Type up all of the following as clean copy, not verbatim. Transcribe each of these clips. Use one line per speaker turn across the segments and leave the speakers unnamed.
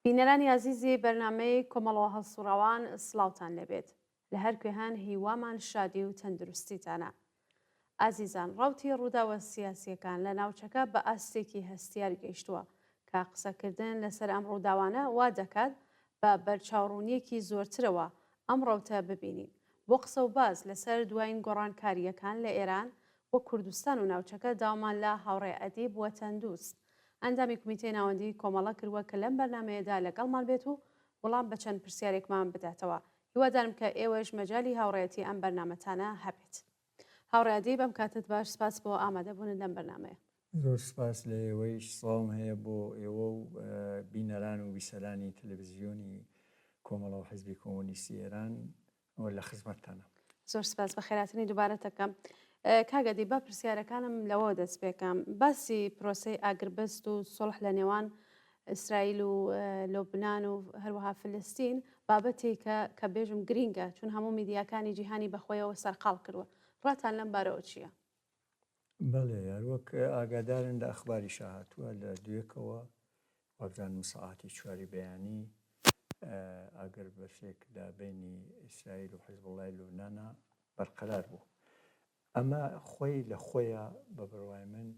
بینەرانی عزیزی بەرنمەی کۆمەڵەوە هەڵسوڕەوان سڵاوتان لەبێت لە هەر کوێهان هیوامان شادی و تەندروستیتانە. ئازیزان ڕاوتی ڕووداوە سیاسیەکان لە ناوچەکە بە ئاستێکی هەستیار گەیشتووە کە قسەکردن لەسەر ئەم ڕووداوانە وا دەکات بە بەرچاوڕوونیەکی زۆرترەوە ئەم ڕەوتە ببینین بۆ قسە و باز لەسەر دوایین گۆڕانکاریەکان لە ئێران بۆ کوردستان و ناوچەکە داوامان لە هاوڕێ ئەدیب وە تەندروست ئەندامی کمیتەی ناوەندی کۆمەڵە کردووە کە لەم بەرنمەیەدا لەگەڵمان بێت و وەڵام بە چەند پرسیارێکمان بداتەوە. هیوادارم کە ئێوەش مەجای هاوڕێتی ئەم بەرنامەتانە هەبێت. هاوڕێدی بەم کاتت باش سپاس بۆ ئامادەبوون لەم بەرنمەیە.
زۆر سپاس لە ئێوەیش سڵاوم هەیە بۆ ئێوە و بینەران و بیسەرانی تەلەڤیزیۆنی کۆمەڵەوە حیزبی کۆمۆنیستی ئێران لە خزمەتتانە.
زۆر سپاس بە خێراتنی دووبارە دەکەم. کاگەدی بە پرسیارەکانم لەوە دەست پێکەم باسی پرۆسەی ئاگربەست و سڵح لە نێوان ئیسرائیل و لۆبنان و هەروەها فلستین بابەتێکە کە بێژم گرینگە چون هەموو میدیاکانی جیهانی بەخۆیەوە سەرقاڵ کردووە. ڕاتان لەم بارەوە چییە؟
بەڵێ یاروەک ئاگادارن لە ئەخباری شاهاتووە لە دوێکەوە وابزانم سەعاتی چواری بەیانی ئاگەر بەشێک لە بینی ئیسرائیل و حیزبوڵای لوبنانە بەرقەرار بوو. ئەمە خۆی لە خۆیە بە بڕوای من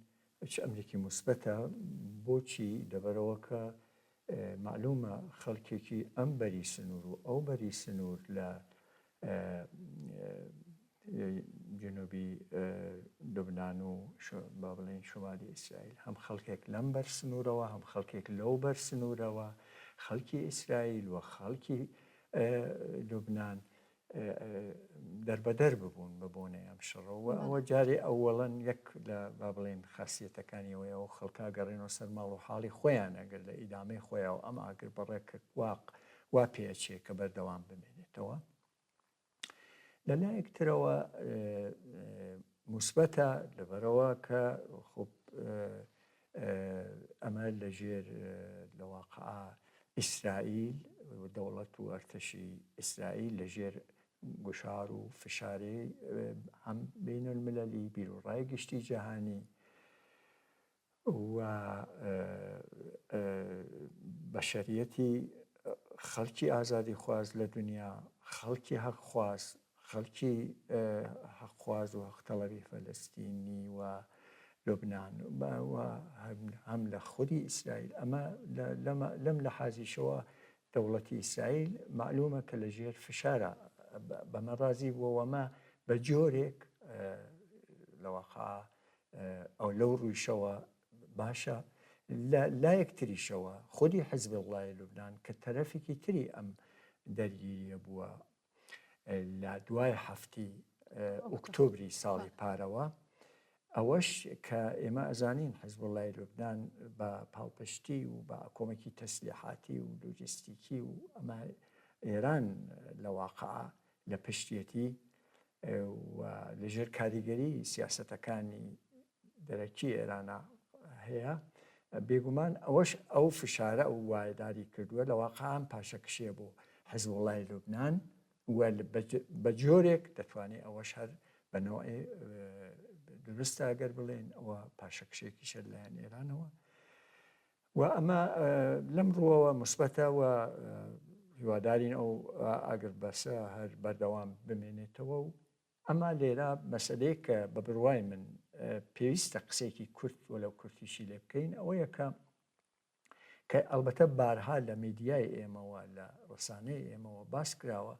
چ ئەمریکی موسبەتە بۆچی دەبەرەوە کە معلومە خەڵکێکی ئەم بەری سنوور و ئەو بەری سنوور لە جنوبی لوبنان و با بڵێن شمالی ئیسرائیل هەم خەڵکێک لەم بەر سنوورەوە هەم خەڵکێک لەو بەر سنوورەوە خەڵکی ئیسرائیل و خەڵکی لوبنان دەربەدەر ببوون بە بۆنەی ئەم شەڕەوە ئەوە جارێ ئەوەڵەن یەک لە با بڵێن خاصیەتەکانیەوەی ئەو خەڵکا گەڕێنەوە سەر ماڵ و حاڵی خۆیان ئەگەر لە ئیدامەی خۆیەوە ئەم ئاگر بەڕێکە وا پێچێ کە بەردەوام بمێنێتەوە. لەلایەک ترەوە موسبەتە لەبەرەوە کە خۆب ئەمە لەژێر لە واقعا ئیسرائیل دەوڵەت و ئەرتەشی ئیسرائیل لەژێر گوشار و فشارەی هەم بینالملەلی بیرۆڕای گشتی جەهانی و بەشەریەتی خەڵکی ئازادی خواز لە دنیا خەڵکی حەقخواز خەڵکی حەقخواز و حەقتەڵەبی فەلەستینی و لوبنان هەم لە خودی ئیسرائیل ئەمە لەم لە حازیشەوە دەوڵەتی ئیسرائیل معلومە کە لەژێر فشارە بەمە ڕازی بووەوەمە بە جۆرێک لەواقع ئەو لەو ڕوویشەوە باشە لا یەکتریشەوە خودی حیزبوڵای لوبنان کە تەرەفێکی تری ئەم دەرگیریە بووە لە دوای هەفتی ئۆکتۆبری ساڵی پارەوە ئەوەش کە ئێمە ئەزانین حیزبوڵای لوبنان بە پاڵپشتی و بە کۆمەکی تەسلیحاتی و لۆجستیکی و ئەمە ئێران لە واقعە لە پشتیەتی و لەژێر کاریگەری سیاسەتەکانی دەرەکی ئێرانە هەیە بێگومان ئەوەش ئەو فشارە ئەو وایداری کردووە لە واقعان پاشەکشێ بۆ حیزبوڵای لوبنان بە جۆرێک دەتوانێت ئەوەش هەر بەنەوەی درستە ئەگەر بڵێن ئەوە پاشەکشێکی شەر لایەن ئێرانەوە و ئەمە لەم ڕووەوە موسبەتەوە هیوادارین ئەو ئاگر بەسە هەر بەردەوام بمێنێتەوە و ئەمە لێرە مەسەلەیە کە بە بڕوای من پێویستە قسێکی کورت وەلەو کورتیشی لێ بکەین ئەوەیە کە ئەلبەتە بارها لە میدیای ئێمەوە لە ڕسانەی ئێمەوە باس کراوە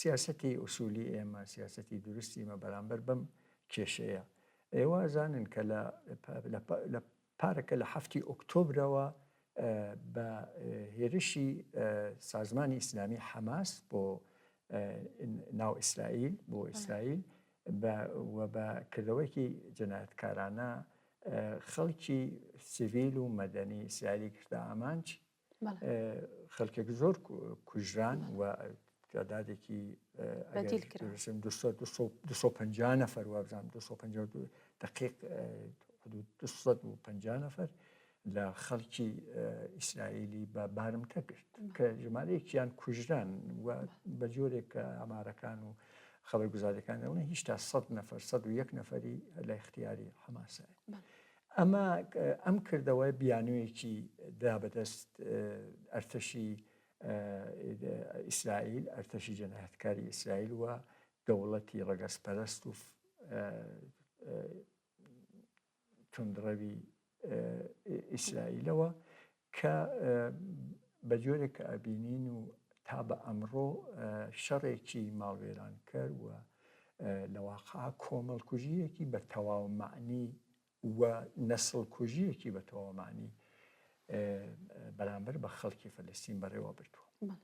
سیاسەتی ئوسولی ئێمە سیاسەتی درستی ئمە بەرامبەر بەم کێشەیە ئێوە زانن کە لە پارەکە لە هەفتی ئۆکتۆبرەوە بە هێرشی سازمانی ئیسلامی حەماس بۆ ناو ئیسرائیل بۆ ئیسرائیل و بە کردەوەیەکی جەنایەتکارانە خەڵکی سیڤیل و مەدەنی ئیسرائیلی کردە ئامانج خەڵکێک زۆر کوژران و تعدادێکی 250 نەفەر وابزانم 250 دقیق 250 نەفەر لە خەڵکی ئیسرائیلی بە بارمتە کرد کە ژمارەیەکیان کوژران و بە جۆرێک کە ئامارەکان و خەبەرگوزاریەکان دەڵێن هیچ تا 100 نەفەر 101 نەفەری لە اختیاری حەماسە. ئەم کردەوە بیانوویەکی دا بەدەست ئەرتەشی ئیسرائیل، ئەرتەشی جەنایەتکاری ئیسرائیل وە دەوڵەتی ڕەگەزپەرست و توندڕەوی ئیسرائیلەوە کە بە جۆرێک کە ئەبینین و تا بە ئەمڕۆ شەڕێکی ماڵوێران کرد و لە واقع کۆمەڵکوژیەکی بە تەواومەعنی و نەسڵ کوژیەکی بە تەواومەعنی بەرامبەر بە خەڵکی فەلەستین بەڕێوە بردووە.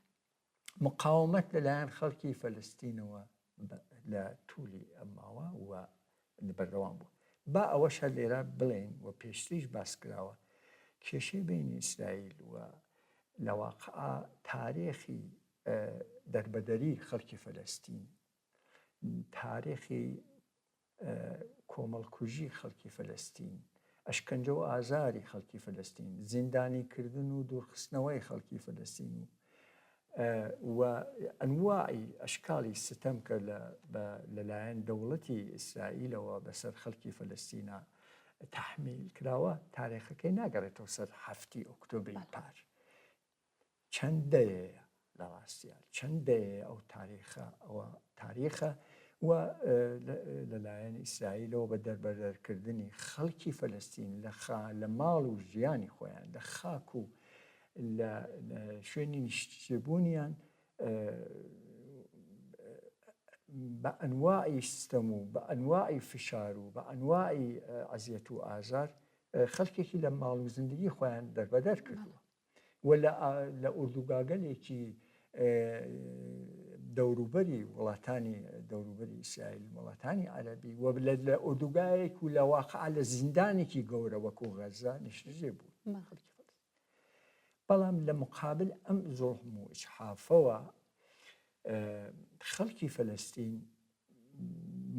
مقاومەت لەلایەن خەڵکی فەلەستینەوە لە توولی ئەم ماوە و بەردەوام بوو. با ئەوەش هەر لێرە بڵێن و پێشتریش باس کراوە کێشەی بینی ئیسرائیل و لە واقع تاریخی دەربەدەری خەڵکی فەلەستین، تاریخی کۆمەڵکوژی خەڵکی فەلەستین، ئەشکەنجە و ئازاری خەڵکی فەلەستین، زیندانیکردن و دوورخستنەوەی خەڵکی فەلەستین و ئەنواعی ئەشکالی ستەم کە لەلایەن دەوڵەتی ئیسرائیلەوە بەسەر خەڵکی فەلەستینە تەحمیل کراوە، تاریخەکەی ناگەڕێتەوە سەر 7 ئۆکتۆبری پار. چەندەیە لە ڕاستیان چەندەیە ئەو تاریخە و لەلایەن ئیسرائیلەوە بە دەربەدەرکردنی خەڵکی فەلەستین لە ماڵ و ژیانی خۆیان، لە خاک و لە شوێنی نیشتبوونیان بە ئەنواعی ستەم و بە ئەنواعی فشار و بە ئەنواعی ئەزیەت و ئازار خەڵکێکی لە ماڵ و زندگی خۆیان دەربەدەر کردووە و لە ئوردوگاگەلێکی دەوروبەری وڵاتانی دەوروبەری ئیسرائیل، وڵاتانی عەرەبی و لە ئوردوگایەک و لە واقع لە زیندانێکی گەورە وەکو غەزە نیشتەجێ بوو. بەڵام لە مقابل ئەم زۆڵم و ئیجحافەوە خەڵکی فەلەستین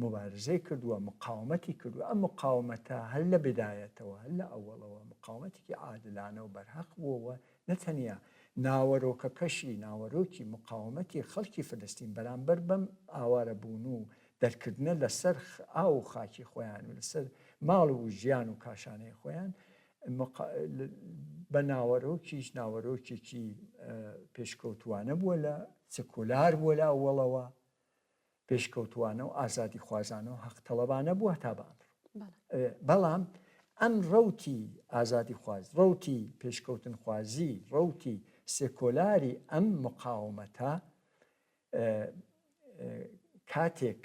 مبارزەی کردووە، مقاومەتی کردووە. ئەم مقاومەتە هەر لە بدایەتەوە هەر لە ئەوڵەوە مقاومەتێکی عادلانە و بەرحەق بووەوە، نەتەنیا ناوەڕۆکەکەشی ناوەڕۆکی مقاومەتی خەڵکی فەلەستین بەرامبەر بەم ئاوارە بوون و دەرکردنە لەسەر ئاو و خاکی خۆیان و لەسەر ماڵ و ژیان و کاشانەی خۆیان بە ناوەڕۆکێکی پێشکەوتوانە بووە، لە سکولار بووە لە ئەوڵەوە، پێشکەوتوانە و ئازادی خوازانە و حەقتەڵەبانە بووە تا بە ئەمڕۆ. بەڵام ئەم ڕەوتی ئازادی خواز، ڕەوتی پێشکەوتن خوازی، ڕەوتی سێکۆلاری ئەم مقاومەتە کاتێک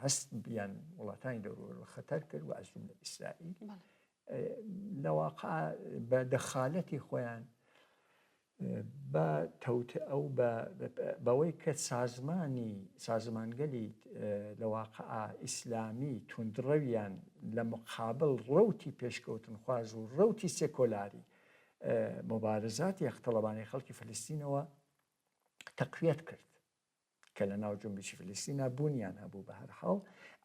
هەست بیان وڵاتانی دەوروبەر خەتەر کرد و ئەزوم لە ئیسرائیل لە واقع بە دەخالەتی خۆیان بە تەوتە ئەو بەوەی کە سازمانگەلی لە واقع ئیسلامی توندڕەویان لە مقابل ڕەوتی پێشکەوتن خواز و ڕەوتی سێکۆلاری مبارزاتی حەقتەڵەبانی خەڵکی فەلەستینەوە تەقویەت کرد کە لە ناو جۆمبیشی فەلەستینە بوونیان هەبوو. بە هەر حاڵ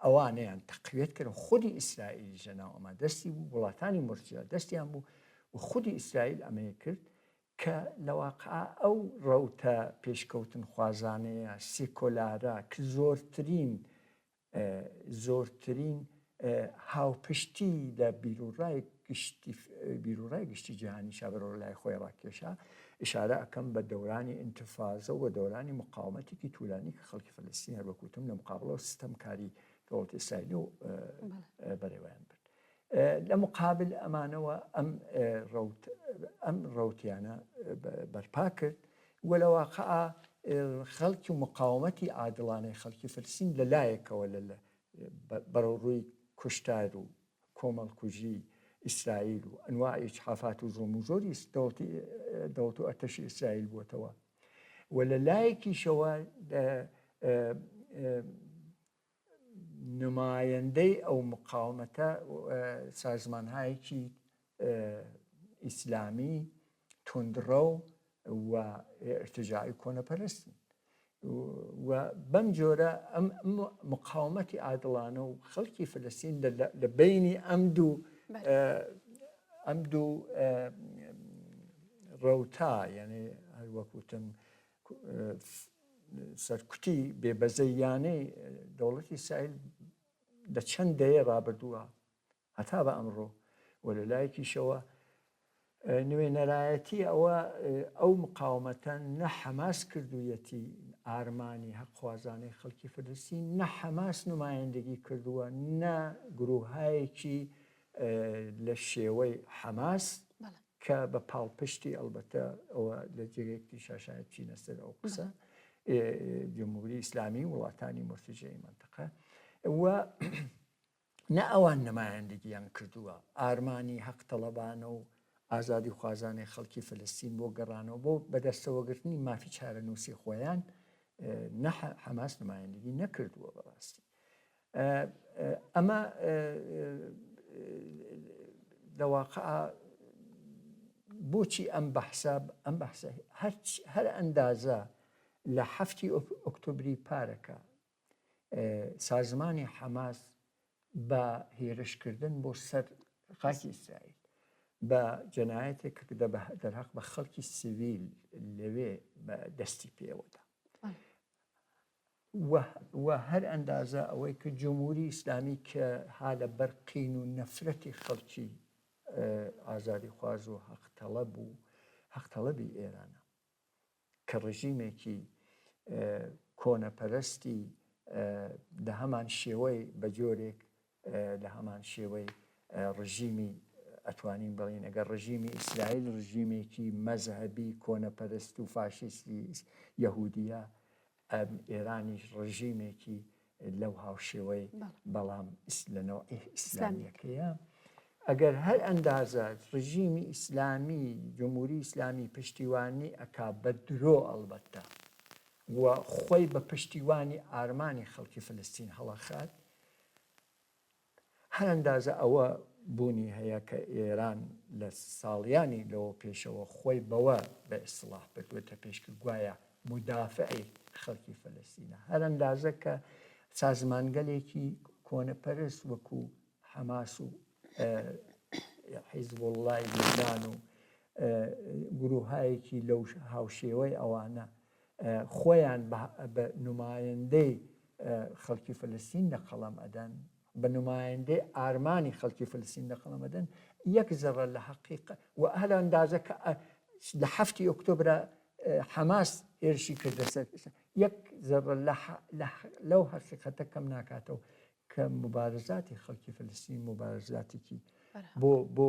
ئەوانەیان تەقویەت کرد، خودی ئیسرائیل ژەناو ئەمە دەستی بوو، وڵاتانی مرجیا دەستیان بوو و خودی ئیسرائیل ئەمەیە کرد کە لە واقع ئەو ڕەوتە پێشکەوتن خوازانەیە سێکۆلارە کە زۆرترین هاوپشتی لە بیرروڕای گشتی جیهانی شابەرەوە لای خۆی ڕاکێشا، ئشارە ئەەکەم بە دەورانی ئینتفازە و دەورانی مقاومەتێکی توولانی کە خەڵکی فەلەستین هەروەکوتم لە مقابڵەوە ستەمکاری دەوڵەتی ئیسرائیل و بەڕێوەیان برد. لە مقابل ئەمانەوە ئەم ڕەوتیانە بەرپا کرد و لە واقع خەڵکی و مقاومەتی عادڵانەی خەڵکی فەلەستین لەلایەکەوە بەرەو ڕووی کوشتار و کۆمەڵکوژی ئیسرائیل و ئەنواعی ئیجحافات و زوڵم و زۆری دەوڵەت و ئەرتەشی ئیسرائیل بووەتەوە و لە لایەکیشەوە نمایەندەی ئەو مقاومەتە سازمانهایەکی ئیسلامی توندڕە و ارتجاعی کۆنەپەرستن و بەم جۆرە ئەم مقاومەتی عادڵانە و خەڵکی فەلەستین لە بینی ئەم دوو ڕەوتا، یعنی هەروەکوتم سەرکوتی بێبەزەیانەی دەوڵەتی ئیسرائیل لە چەندەیە ڕابردووە هەتا بە ئەمڕۆ و لە لایەکیشەوە نوێنەرایەتی ئەو مقاومەتە نە حەماس کردوویەتی ئارمانی هەقخوازانەی خەڵکی فلستین، نە حەماس نمایەندەگی کردووە، نە گرۆهایەکی لە شێوەی حەماس کە بە پاڵپشتی ئەلبەتە ئەوە لە جێگەیەکی شاشایەت چینە سەر ئەو قسە جمهوری ئیسلامی وڵاتانی مرتجەی منتەقە و نە ئەوان نمایەندگییان کردووە ئارمانی هەقتەڵەبانە و ئازادی خوازانەی خەڵکی فلستین بۆ گەڕانەوە بۆ بەدەستەوەگرتنی مافی چارەنووسی خۆیان نە حەماس نمایەندگی نەکردووە بەڕاستی. ئەمە لەواقع بۆچی ئەم بەحسە هەر ئەندازە لە 7 ئۆکتۆبری پارەکە سازمانی حەماس بە هێرشکردن بۆ سەر خاکی ئیسرائیل بە جەنایەتێک کە دەرهەق بە خەڵکی سیڤیل لەوێ دەستی پێوەدا و هەر ئەندازە ئەوەی کە جمهوری ئیسلامی کە ها لە بەرقین و نەفرەتی خەڵکی ئازادی خواز و هەقتەڵەبی ئێرانە کە ڕژیمێکی کۆنەپەرستی لە هەمان شێوەی بە جۆرێک لە هەمان شێوەی ڕژیمی ئەتوانین بڵین ئەگەر ڕژیمی ئیسرائیل ڕژیمێکی مەزهبی کۆنەپەرست و فاشیستی یەهودیە ئێرانیش ڕژیمێکی لەو هاوشێوەی بەڵام لەنەوە ئیسلامیەکەیە ئەگەر هەر ئەندازە ڕژیمی ئیسلامی جمهوری ئیسلامی پشتیوانی ئەکا بە درۆ ئەڵبەتە و خۆی بە پشتیوانی ئارمانی خەڵکی فلستین هەڵەخات هەر ئەندازە ئەوە بوونی هەیە کە ئێران لە ساڵیانی لەوە پێشەوە خۆی بەوە بە ئیسلاح بردوێتە پێشکرد گوایە مدافعی خەڵکی فلستینە هەر ئەندازە کە سازمانگەلێکی کۆنەپەرست وەکو حەماس و حیزب الله لوبنان و گروهایەکی لەو هاوشێوەی ئەوانە خۆیان بە نمایەندەی خەڵکی فلستین لە قەڵەم ئەدەن بە نمایەندەی ئارمانی خەڵکی فلستین لە قەڵەم ئەدەن یەک زەڕە لە حەقیقە و هەر ئەندازە کە لە 7 ئۆکتۆبرە حەماس هێرشی کردە سەر یەک زەڕە لەو حەقیقەتە کەم ناکاتەوە کە مبارزاتی خەڵکی فلستین مبارزاتێکی بۆ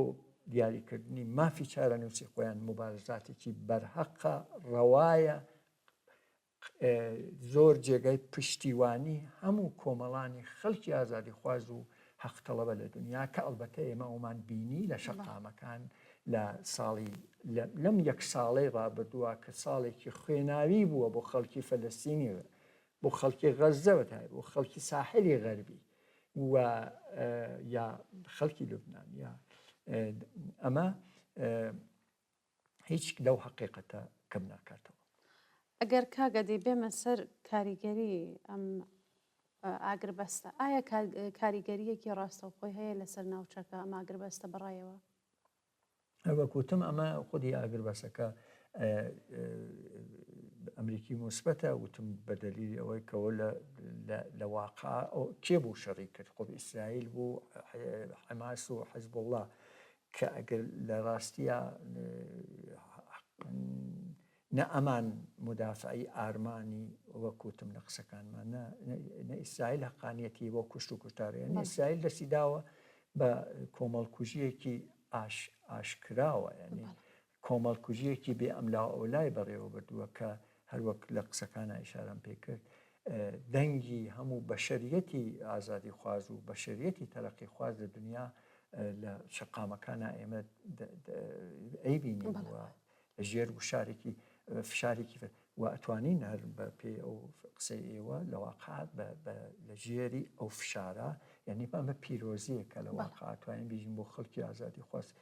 دیاریکردنی مافی چارەنووسی خۆیان مبارزاتێکی بەرهەقە ڕەوایە زۆر جێگای پشتیوانی هەموو کۆمەڵانی خەڵکی ئازادی خواز و هەقتەڵەبە لە دنیا کە ئەلبەتە ئێمە ئەومان بینی لە شەقامەکان لە ساڵی لەم یەک ساڵەی ڕابردووە کە ساڵێکی خوێناوی بووە بۆ خەڵکی فەلەستینی بۆ خەڵکی غەزەوە بۆ خەڵکی ساحلی غەربی و یا خەڵکی لوبنان یا ئەمە هیچ لەو حەقیقەتە کەم ناکاتەوە.
ئەگەر کاگەدی بێمە سەر کاریگەری ئەم ئاگربەستە ئایا کاریگەریەکی ڕاستەوخۆی هەیە لەسەر ناوچەکە ئەم ئاگربەستە بەڕایەوە؟
وەکوتم ئەمە خودی ئاگربەسەکە ئەمریکی موسبەتە وتم بەدەلیلی ئەوەی کەەوە لە واقع کێ بوو شەڕی کرد خۆ ئیسرائیل بوو حەماس و حیزب الله کە ئەگەر لە ڕاستیە نە ئەمان مدافعی ئارمانی وەکوتم لە قسەکانمان نە ئیسرائیل حەقانیەتی بۆ کوشت و کوشتارەیە ئیسرائیل دەستی داوە بە کۆمەڵکوژیەکی ئاشکراوە یعنی کۆمەڵکوژیەکی بێ ئەملا ئەولای بەڕێوە بردووە کە هەروەک لە قسەکانە ئیشارەم پێ کرد دەنگی هەموو بەشەریەتی ئازادی خواز و بەشەریەتی تەرەقی خواز لە دنیا لە شەقامەکانە ئێمە ئەیبینیوە لە ژێر وشارێکی فشارێکی و ئەتوانین هەر بە پێ ئەو قسەی ئێوە لە واقع لە ژێری ئەو فشارە یعنی ئەمە پیرۆزیەکە لە واقع توانین بیژین بۆ خەڵکی ئازادی خواست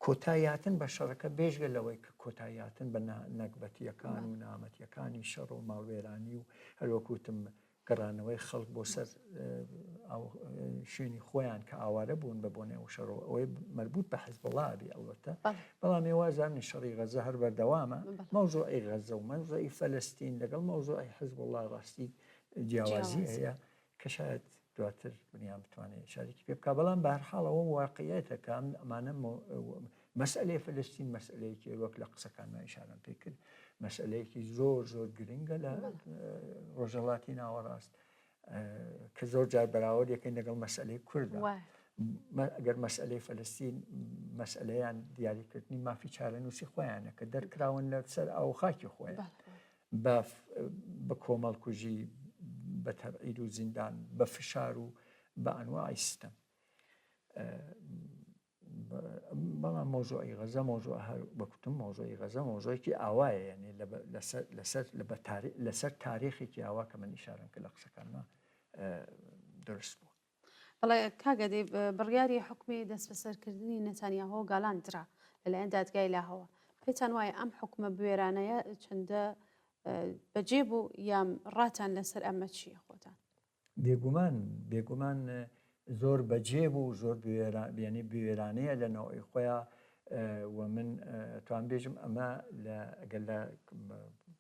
کۆتاییاتن بە شەڕەکە بێژگە لەوەی کە کۆتاییاتن بە نەکبەتیەکان و نامەتیەکانی شەڕ و ماڵوێرانی و هەروەکوتم گەڕانەوەی خەڵک بۆ سەر شوێنی خۆیان کە ئاوارە بوون بە بۆنێ و شەڕەوە ئەوەی مربوط بە حیزب الله بێ ئەڵبەتە بەڵام ێوازانی شەڕی غەزە هەر بەردەوامە مەوزوعی غەزە و مەوزوعی فەلەستین لەگەڵ مەوزوعی حیزب الله ڕاستی جیاوازی هەیە کە شاید دواتر بنیان بتوانێت شارێکی پێ بکە بەڵام بەهەرحاڵەوە واقعیەتە کە ئەمانە مەسئلەی فلستین مەسئلەیەکی وەک لە قسەکانمان ئیشارەم پێ کرد مەسئلەیەکی زۆر گرنگە لە ڕۆژهەڵاتی ناوەڕاست کە زۆر جار بەراورد یەکەین لەگەڵ مەسئلەی کوردە ئەگەر مەسئلەی فەلەستین مەسئلەیان دیاریکردنی مافی چارەنووسی خۆیانە کە دەرکراون لەسەر ئاو خاکی خۆیان بە کۆمەڵکوژی بە تەبعید و زیندان بە فشار و بە ئەنواعی ستەم بەڵام مۆزوعی غەزە مۆزوع هەر وەکوتم مۆزوعی غەزە مۆزوعێکی ئاوایە یعنی لەسەر تاریخێکی ئاوا کە من ئیشارەم کە لە قسەکانمان دروست بووە.
بەڵێ کاگەدی بڕیاری حکومی دەست بەسەرکردنی نەتانیاهۆ گاڵاندرا لەلایەن دادگای لاهەوە پێتان وایە ئەم حکومە بوێرانەیە چەندە بەجێ بوو یام ڕاتان لەسەر ئەمە چییە خۆتان؟
بێگومان زۆر بەجێ بوو زۆر بیانی بوێرانەیە لە ناوی خۆیان و من توان بێژم ئەمە ئەگەر لە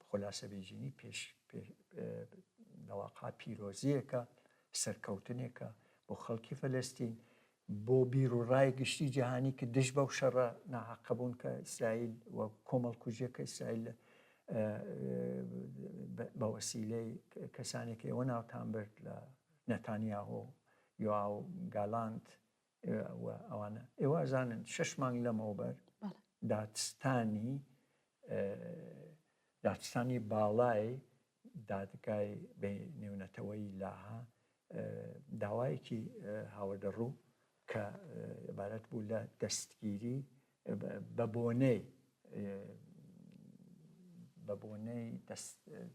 خۆلاسە بێژینی پێش لەواقع پیرۆزیەکە سەرکەوتنێکە بۆ خەڵکی فەلەستین بۆ بیر و ڕای گشتی جیهانی کە دژ بەو شەڕە ناحەقەبوون کە ئیسرائیل و کۆمەڵکوژیەکە ئیسرائیل بە وەسیلەی کەسانێکی ئێوە ناوتان برد لە نەتانیاهۆ یا گالاند ئەوانە ئێوە ئەزانن 6 مانگ لەمەوبەر دادستانی باڵای دادگای نێونەتەوەی لاها داوایەکی هاوردەڕوو کە عبارەت بوو لە دەستگیری بە بۆنەی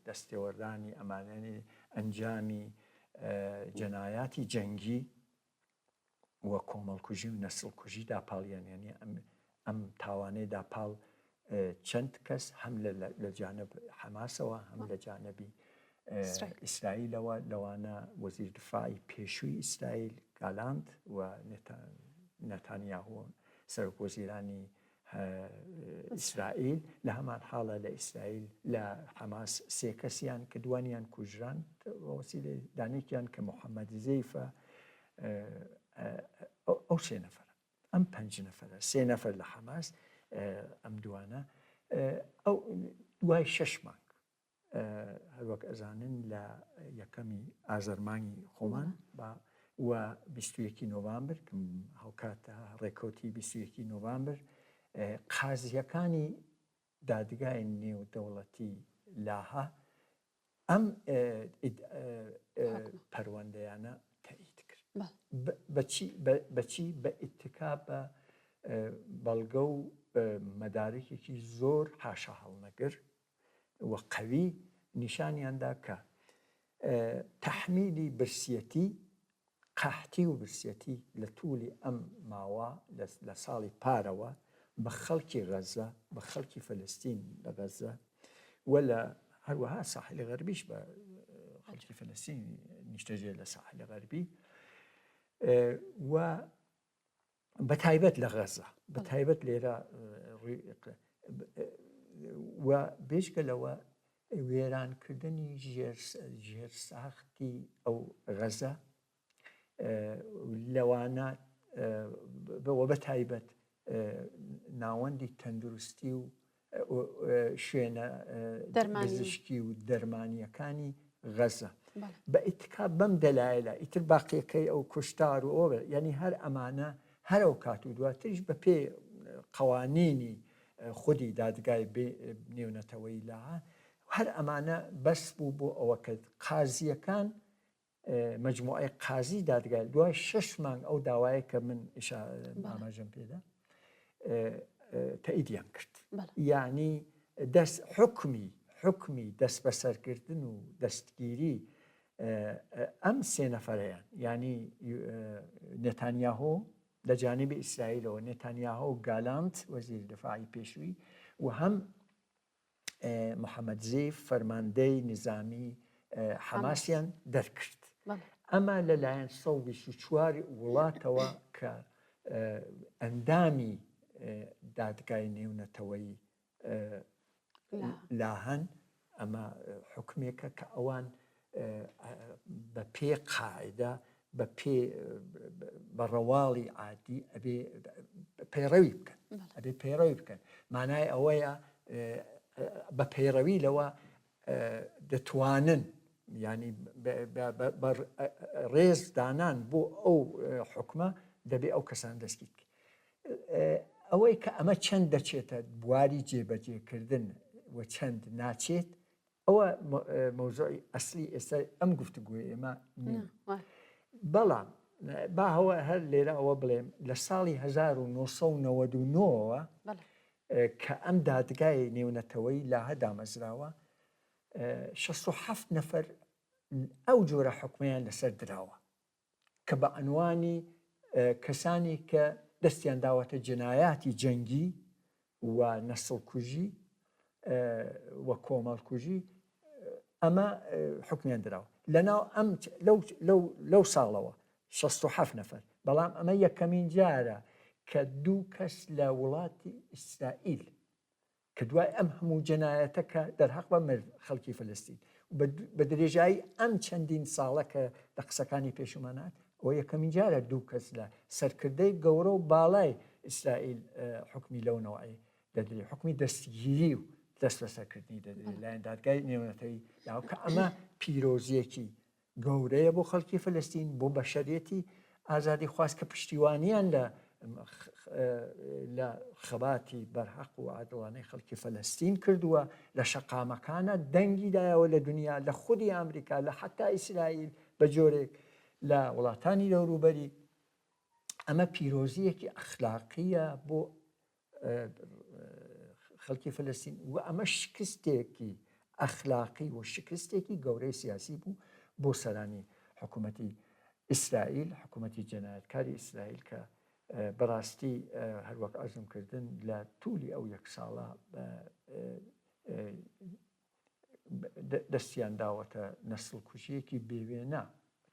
دەستێوەردانی ئەمانەی ئەنجامی جەنایاتی جەنگی وە کۆمەڵکوژی و نەسڵکوژی داپاڵیان یعنی ئەم تاوانەی داپاڵ چەند کەس هەم لە جانب حەماسەوە هەم لە جانبی ئیسرائیلەوە لەوانە وەزیر دفاعی پێشووی ئیسرائیل گالاند و نەتانیاهۆ سەرۆکوەزیرانی ئیسرائیل لە هەمان حاڵە لە ئیسرائیل لە حەماس 3 کەسیان کە دوانیان کوژران وەسیلە دانێکیان کە محەممەد زەیفە ئەو 3 نەفەرە ئەم 5 نەفەرە 3 نەفەر لە حەماس ئەم دوانە ئەو دوای 6 مانگ هەروەک ئەزانن لە یەکەمی ئازەرمانی خۆمان و 21 نۆڤامبر هەوکاتە ڕێکەوتی 21 نۆڤامبر قازیەکانی دادگای نێودەوڵەتی لاها ئەم پەروەندەیانە تایید کرد بەچی بە ئیتکا بە بەڵگە و مەدارێکێکی زۆر حاشا هەڵنەگر و قەوی نیشانیاندا کە تەحمیلی برسیەتی قاحتی و برسیەتی لە توولی ئەم ماوە لە ساڵی پارەوە بە خەڵکی غەزە بە خەڵکی فەلەستین لە غەزە و لە هەروەها ساحلی غەربیش بە خەڵکی فەلەستین نیشتەجێ لە ساحلی غەربی و بەتایبەت لە غەزە بەتایبەت لێرە و بێژگەلەوە وێرانکردنی ژێرساختی ئەو غەزە لەوانە بەوە بەتایبەت ناوەندی تەندروستی و شوێنە پزیشکی و دەرمانیەکانی غەزە بە ئیتکا بەم دەلایلە ئیتر باقیەکەی ئەو کوشتار و ئەوە یعنی هەر ئەمانە هەر ئەو کات و دواتریش بە پێ قەوانینی خودی دادگای نێونەتەوەی لاها هەر ئەمانە بەس بوو بۆ ئەوە کە قازیەکان مجموعەی قازی دادگای دوای 6 مانگ ئەو داوایە کە من ئاماژەم پێدا تەئیدیان کرد یعنی حکمی دەست بەسەرکردن و دەستگیری ئەم 3 نەفەرەیان ینی نێتانیاهۆ لە جانبی ئیسرائیلەوە نێتانیاهۆ و گالاند وەزیر دفاعی پێشووی و هەم محەممەد زەیف فەرماندەی نظامی حەماسیان دەرکرد ئەمە لەلایەن 124 وڵاتەوە کە ئەندامی دادگای نێونەتەوەی لاهەن ئەمە حکمێکە کە ئەوان بە پێ قاعدە بە ڕەواڵی عادی ئەبێ پەیڕەوی بکەن مانای ئەوەیە بە پەیڕەوی لەوە دەتوانن ینی ڕێز دانان بۆ ئەو حکومە دەبێ ئەو کەسان دەستگیر ئەوەی کە ئەمە چەند دەچێتە بواری جێبەجێکردن و چەند ناچێت ئەوە مەوزوعی ئەسلی ئێستا ئەم گفتوگوی ئێمە بەڵام باهەوە هەر لێرە ئەوە بڵێم لە ساڵی 1999ەوە کە ئەم دادگای نێونەتەوەی لا هەدامەزراوە 67 نەفەر ئەو جۆرە حکومیان لەسەر دراوە کە بە عنوانی کەسانی کە دەستیان داوەتە جنایاتی جەنگی و نەسڵکوژی و کۆمەڵکوژی ئەمە حکمیان دراوە لەو ساڵەوە 67 نەفەر بەڵام ئەمە یەکەمین جارە کە 2 کەس لە وڵاتی ئیسرائیل کە دوای ئەم هەموو جەنایەتە کە دەرحەق بە خەڵکی فلستین بە درێژایی ئەم چەندین ساڵە کە لە قسەکانی پێشمانات ئەوە یەکەمین جارە 2 کەس لە سەرکردەی گەورە و باڵای ئیسرائیل حکمی لەونەوەی دەدرێت حکمی دەستگیری و دەست بەسەرکردنی دەدرێت لایەن دادگای نێونەتەوەی کە ئەمە پیرۆزیەکی گەورەیە بۆ خەڵکی فلستین بۆ بەشەریەتی ئازادی خواست کە پشتیوانیان لە خەباتی بەرحەق و عادڵانەی خەڵکی فەلەستین کردووە لە شەقامەکانە دەنگیدایەوە لە دنیا لە خودی ئەمریکا لە حتا ئیسرائیل بە جۆرێک لە وڵاتانی دەوروبەری ئەمە پیرۆزیەکی ئەخلاقیە بۆ خەڵکی فەلەستین و ئەمە شکستێکی ئەخلاقی و شکستێکی گەورەی سیاسی بوو بۆ سەرانی حکوومەتی ئیسرائیل حکوومەتی جەنایەتکاری ئیسرائیل کە بەڕاستی هەروەک ئەزمکردن لە توولی ئەو یەک ساڵە دەستیان داوەتە نەسڵکوژیەکی بێوێنە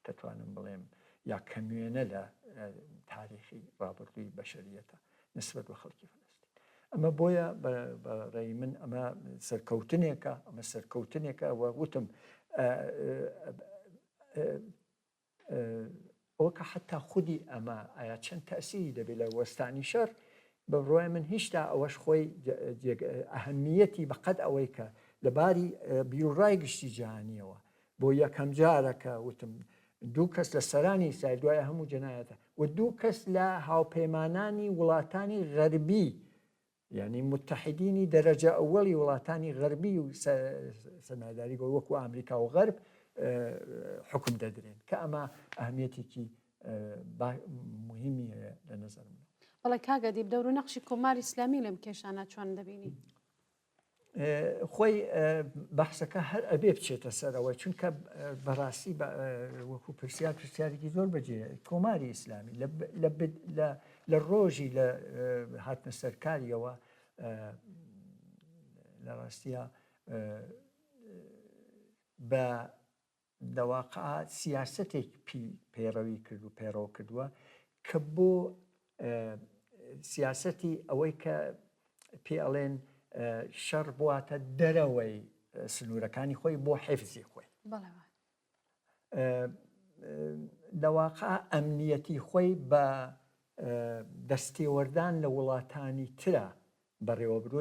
دەتوانم بڵێم یا کەموێنە لە تاریخی ڕابردووی بەشەریەتە نسبەت بە خەڵکی فەلەستین ئەمە بۆیە بەڕێی من ئەمە سەرکەوتنێکە وتم ئەوە کە حتا خودی ئەمە ئایا چەند تەسیری دەبێت لە وەستانی شەر بە ڕۆی من هیچتا ئەوەش خۆی ئەهەمیەتی بەقەد ئەوەی کە لەباری بیرڕای گشتی جیهانیەوە بۆ یەکەم جارەکە وتم 2 کەس لە سەرانی ئیسرائیل دوایە هەموو جەنایەتە و 2 کەس لە هاوپەیمانانی وڵاتانی غەربی یعنی متحدینی دەرەجە ئەوەڵی وڵاتانی غەربی و سەرمایه‌داری وەکو ئەمریکا و غەرب حکم دەدرێن کە ئەمە ئەهمیەتێکی مهمی هەیە لە نەزەر من.
بەڵێ کاگە دیب دەور و نەخشی کۆماری ئیسلامی لەم کێشانە چۆن دەبینی؟
خۆی بەحسەکە هەر ئەبێ بچێتە سەرەوە چونکە بەڕاستی وەکو پرسیارێکی زۆر بەجێ کۆماری ئیسلامی لە ڕۆژی لە هاتنە سەرکاریەوە لە ڕاستیە بە دەواقع سیاسەتێک پەیڕەوی کرد و پەیڕەو کردووە کە بۆ سیاسەتی ئەوەی کە پێ ئەڵێن شەڕ بواتە دەرەوەی سنوورەکانی خۆی بۆ حیفزی خۆی دەواقع ئەمنیەتی خۆی بە دەستێوەردان لە وڵاتانی ترە بەڕێوەبرۆ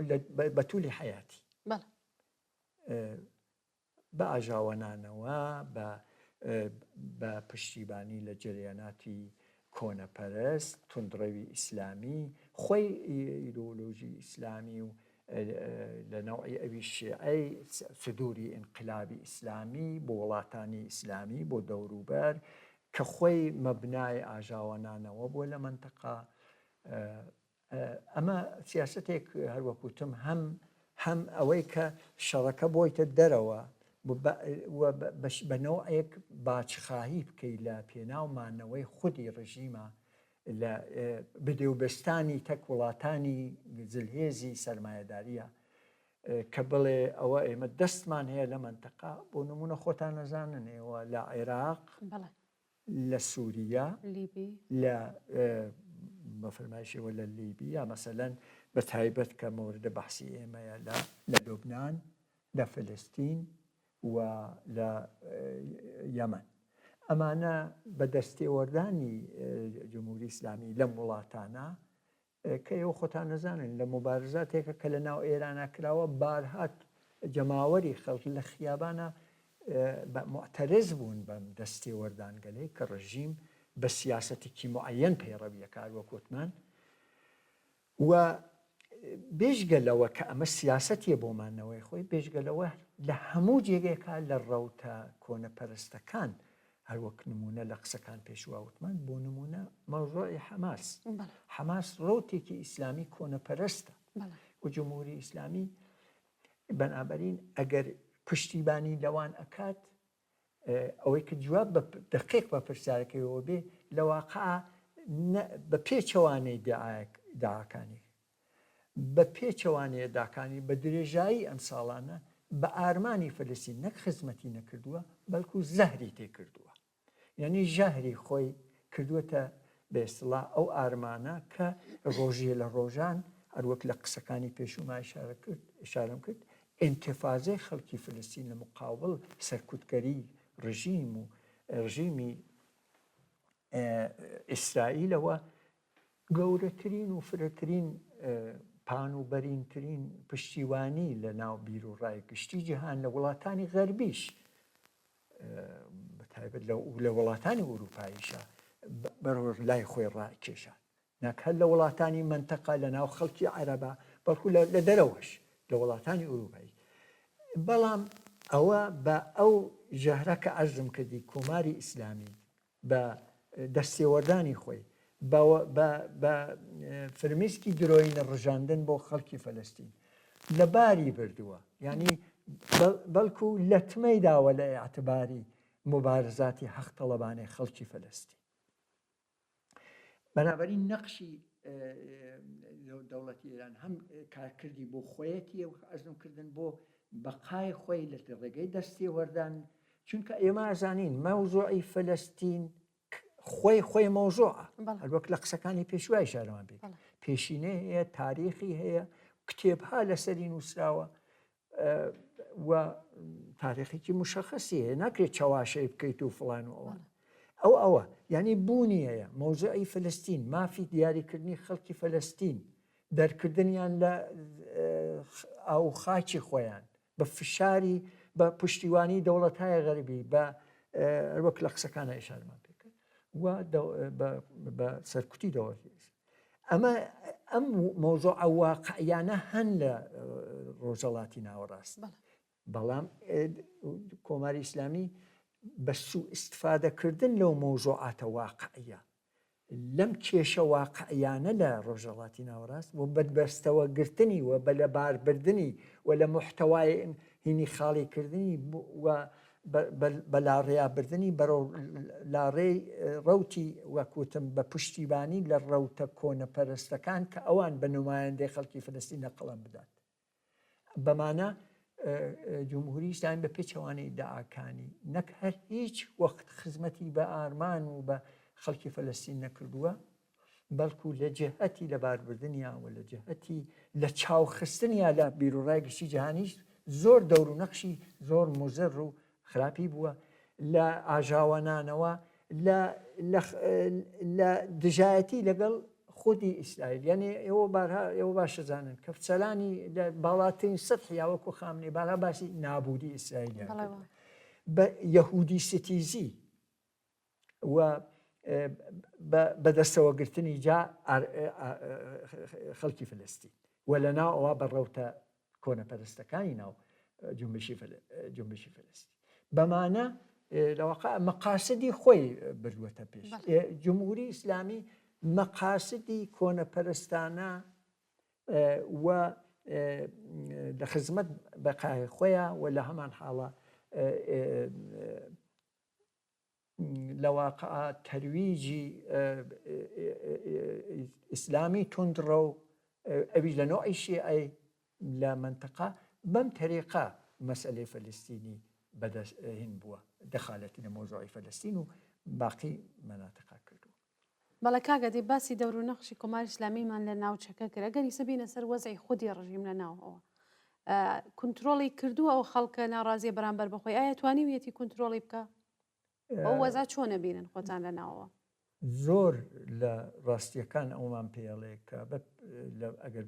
بە توولی حیاتی بە ئاژاوەنانەوە بە پشتیبانی لە جەریاناتی کۆنەپەرست توندڕەوی ئیسلامی خۆی ئیدۆلۆژی ئیسلامی و لە نەوعی ئەوی شیعەی سدوری ئینقلابی ئیسلامی بۆ وڵاتانی ئیسلامی بۆ دەوروبەر کە خۆی مەبنای ئاژاوەنانەوە بۆ لە منتەقا ئەمە سیاسەتێک هەروەکوتم هەم ئەوەی کە شەڕەکە بۆیتە دەرەوە بە نەوعێک باچخاهی بکەیت لە پێناومانەوەی خودی ڕژیمە لە بدێوبستانی تەک وڵاتانی جلهێزی سەرمایه‌داریە کە بڵێ ئەوە ئێمە دەستمان هەیە لە منتەقا بۆ نمونە خۆتان نەزانن ئێوە لە عێراق لە سووریا لە بەفرمایشەوە لە لیبیا مەسەلەن بە تایبەت کە مەوردە بەحسی ئێمەیە لە لوبنان لە فلستین و لە یەمەن ئەمانە بە دەستێوەردانی جمهوری ئیسلامی لەم وڵاتانە کە ئێوە خۆتان نەزانن لە مبارزاتێکە کە لە ناو ئێرانە کراوە بارهات جەماوەری خەڵک لە خیابانە معتەرز بوون بەم دەستێوەردانگەلەی کە ڕژیم بە سیاسەتێکی معەن پەیڕەویەکار وەکوتمان و بێژگەلەوە کە ئەمە سیاسەتیە بۆمانەوەی خۆی بێژگەلەوە لە هەموو جێگێکە لە ڕەوتە کۆنەپەرستەکان هەروەک نمونە لە قسەکان پێشواوتمان بۆ نمونە مەوضوعی حەماس حەماس ڕەوتێکی ئیسلامی کۆنەپەرستە و جمهوری ئیسلامی بەنابەرین ئەگەر پشتیبانی لەوان ئەکات ئەوەی کە جواب دقیق بە پرسیارەکەیەوە بێ لە واقع بە پێچەوانەی داعاکانی بە پێچەوانەیە داکانی بە درێژایی ئەم ساڵانە بە ئارمانی فەلەستین نەک خزمەتی نەکردووە بەڵکو زەهری تێکردووە یعنی ژەهری خۆی کردووەتە بە ئێستڵا ئەو ئارمانە کە ڕۆژیە لە ڕۆژان هەروەک لە قسەکانی پێشوما ئشارەم کرد ئینتیفازەی خەڵکی فلستین لە مقاوڵ سەرکوتکەری ڕژیم و ڕژیمی ئیسرائیلەوە گەورەترین و فرەترین پان و بەرینترین پشتیوانی لە ناو بیر و ڕای گشتی جیهان لە وڵاتانی غەربیش بەتایبەت لە وڵاتانی ئوروپاییشە بەرەو لای خۆی ڕاکێشان نەک هەر لە وڵاتانی منتەقە لە ناو خەڵکی عەرەبە بەڵکو لە دەرەوەش لە وڵاتانی ئوروپایی بەڵام ئەوە بە ئەو ژەهرە کە عەرزم کردی کۆماری ئیسلامی بە دەستێوەردانی خۆی بە فرمیسکی درۆینە ڕژاندن بۆ خەڵکی فەلەستین لە باری بردووە یعنی بەڵکو لە تمەی داوە لە ئاعتباری مبارزاتی حەق تەڵەبانەی خەڵکی فەلەستین بەنابەرین نەقشی دەوڵەتی ئێران هەم کارکردی بۆ خۆیەتیە و ئەزمکردن بۆ بەقای خۆی لە ڕێگەی دەستێوەردان چونکە ئێمە ئازانین مەوزوعی فەلەستین خۆی مەوزوعە هەروەک لە قسەکانی پێشوای شارەوان بێت پێشینەی هەیە تاریخی هەیە کتێبها لەسەری نووسراوە و تاریخێکی مشخصی هەیە ناکرێت چاواشەی بکەیت و فڵان و ئەوان ئەوە یعنی بوونی هەیە مەوزوعی فلستین مافی دیاریکردنی خەڵکی فەلەستین دەرکردنیان لە ئاو خاکی خۆیان بە فشاری بە پشتیوانی دەوڵەت‌های غەربی بە وەک لە قسەکانە ئیشارەمان پێکرد و بە سەرکوتی دەوڵەتی ئەم مەوزوع واقعیانە هەن لە ڕۆژهەڵاتی ناوەڕاست بەڵام کۆماری ئیسلامی بە سوء استفادەکردن لەو مەوزوعاتە واقعیە لەم کێشە واقعیانە لە ڕۆژهەڵاتی ناوەڕاست و بەدبەستەوە گرتنی و بە لەباربردنی و لە محتەوای هینی خاڵیکردنی و بە لاڕێیابردننی بەرەو لاڕێی ڕەوتی وەکوتم بە پشتیبانی لە ڕەوتە کۆنەپەرستەکان کە ئەوان بە نمایەندەی خەڵکی فلسطین نەقەڵەم بدات بەمانە جمهوری ئیسلامی بە پێچەوانەی داعاکانی نەک هەر هیچ وەخت خزمەتی بە ئارمان و بە خەڵکی فەلەستین نەکردووە بەڵکو لە جهەتی لەباربردنیان و لە جهەتی لە چاوخستنیا لە بیرۆڕای گشتی جیهانیش زۆر دەور و نەخشی زۆر مزر و خراپی بووە لە ئاژاوانانەوە لە دژایەتی لەگەڵ خودی ئیسرائیل یعنی ئێوە باشەزانن کە فچەلانی لە باڵاترین سەطحی وەکو خامنەی بالا باسی نابودی ئیسرائیلیان بە یەهودی ستیزی و بەدەستەوەگرتنی جا خەڵکی فلسطین و لەناو ئەوە بەڕەوتە کۆنەپەرستەکانی ناو جنبشی فلسطین بەمانە لەواقع مەقاسدی خۆی بردووەتە پێش جمهوری ئیسلامی مەقاسدی کۆنەپەرستانە و لە خزمەت بەقای خۆیە و لە هەمان حاڵە لە واقع تەرویجی ئیسلامی توندڕە و ئەویش لە نوعی شیعی لە منتەقە بەم تەریقە مەسئلەی فەلەستینی بەدەستهێن بووە دەخالەتی لە مۆزوعی فەلەستین و باقی مەناتقا کردو.
بەڵێ کاگەدی باسی دەور و نەخشی کۆماری ئیسلامیمان لە ناوچەکە کرد ئەگەری سەبینە سەر وەزعی خودی ڕژیم لە ناوەوە کنترۆڵی کردووە ئەو خەڵکە ناڕازیە بەرامبەر بەخۆی ئایا توانیویەتی کنترۆڵی بکە؟ ئەو وەزا چۆنە بینن خۆتان لەناوەوە؟
زۆر لە ڕاستیەکان ئەومان پێڵێ کە ئەگەر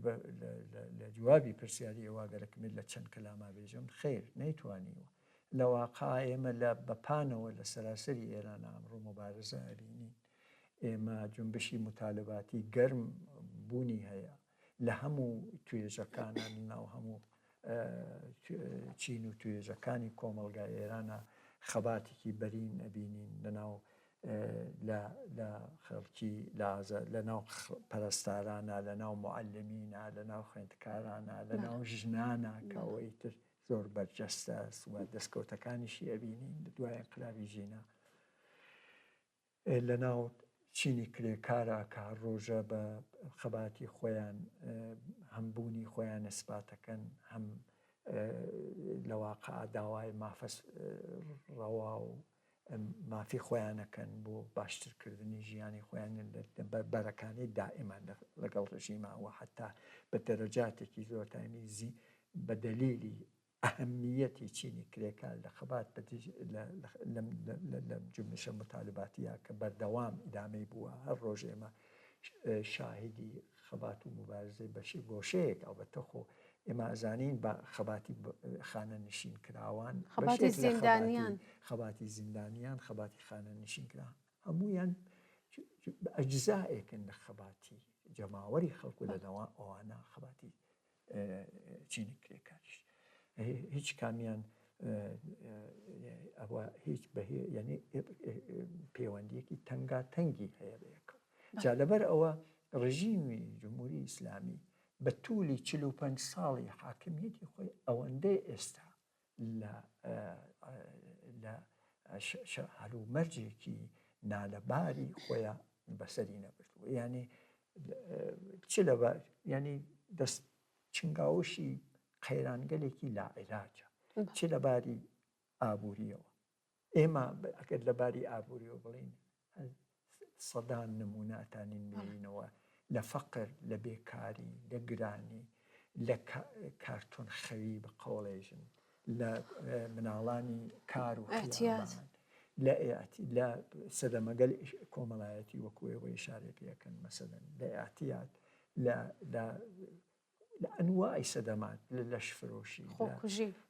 لە جوابی پرسیاری ئێواگەرەکمێت لە چەند کەلاما بێژم خێر نەیتوانیوە لە واقع ئێمە لە بەپانەوە لە سەراسەری ئێران ئەمڕۆ مبارزە ئەبینین ئێمە جنبشی متالباتی گەرم بوونی هەیە لە هەموو توێژەکانان ناو هەموو چین و توێژەکانی کۆمەلگای ئێرانە خەباتێکی بەرین ئەبینین لەناو لە خەڵکی لە ناو پەرستارانە لە ناو معلمینە لە ناو خوێندکارانە لە ناو ژنانە کەەوەی تر زۆر بەرجەستە و دەستکەوتەکانیشی ئەبینین دوای انقلابی ژینە لە ناو چینی کرێکارە کە ڕۆژە بە خەباتی خۆیان هەمبوونی خۆیان ئەسباتەکەن هەم لە واقع داوای مافەس ڕەوا و مافی خۆیانەکەن بۆ باشترکردنی ژیانی خۆیان بەرەکانی دائیمان لەگەڵ ڕژیمەوە حتا بە دەرەجاتێکی زۆر تایمیزی بە دەلیلی ئەهەمیەتی چینی کرێکار لە خەبات لە جنبشە متالباتیە کە بەردەوام ئیدامەی بووە هەر ڕۆژ ئێمە شاهدی خەبات و مبارزەی بەشی گۆشەیەک ئەو بەتەخۆ ئێمە ئەزانین بە خەباتی خانە نشین کراوان
خەباتی زیندانیان
خەباتی خانە نشین کرا هەمویان ئەجزائێکن لە خەباتی جەماوەری خەڵکو لەنەوە ئەوانە خەباتی چینی کرێکاریش هیچ کامیان ئەوە هیچ ینی پەیوەندیەکی تەنگا تەنگی هەیە بەیەکەوە جا لەبەر ئەوە ڕژیمی جمهوری ئیسلامی بە توولی 45 ساڵی حاکمیەتی خۆی ئەوەندەی ئێستا لە هەلومەرجێکی نالەباری خۆیان بەسەری نەبردووە ینی چ لەبار ینی دەست چنگاوشی قەیرانگەلێکی لاعیلاجە چ لەباری ئابوووریەوە ئێمە ئەگەر لەباری ئابوووریەوە بڵین سەدان نموناتانین بینەوە لە فەقر لە بێکاری لە گرانی لە کارتۆن خەوی بە قۆڵێژن لە مناڵانی کار و لە سەدەمەگەل کۆمەڵایەتی وەکوێەوە ئیشارە پێەکەن مەسەلەن لە ئاعتیاد لە ئەنواعی سەدەمات لە لەشفرۆشی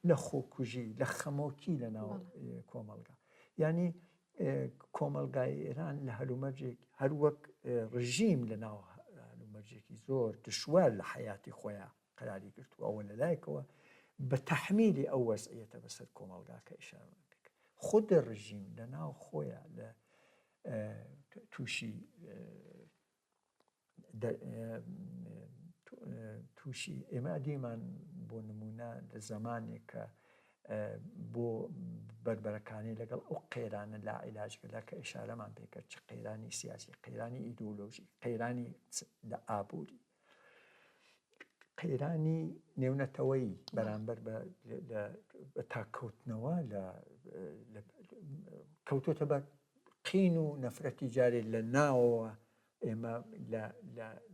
لە خۆکوژی لە خەمۆکی لە ناو کۆمەلگا ینی کۆمەلگای ئێران لە هەلومەرجێک هەر وەک ڕژیم لە ناو هەلومەرجێکی زۆر دشوار لە حیاتی خۆیان قراری گرتووە ئەوە لەلایەکەوە بە تەحمیلی ئەو وەزعیەتە بەسەر کۆمەلگاکە ئیشارە پێکرد خود ڕژیم لە ناو خۆیان لە تووشی ئێمە دیمان بۆ نمونە لە زمانێک کە بۆ بربەرەکانی لەگەڵ ئەو قەیرانە لا عیلاجگەلا کە ئیشارەمان پێکرد چ قەیرانی سیاسی قەیرانی ئیدۆلۆژی قەیرانی لە ئابووری قەیرانی نێونەتەوەی بەرامبەر بە تاکەوتنەوە کەوتۆتە بە قین و نەفرەتی جارێ لە ناوەوە ئێمە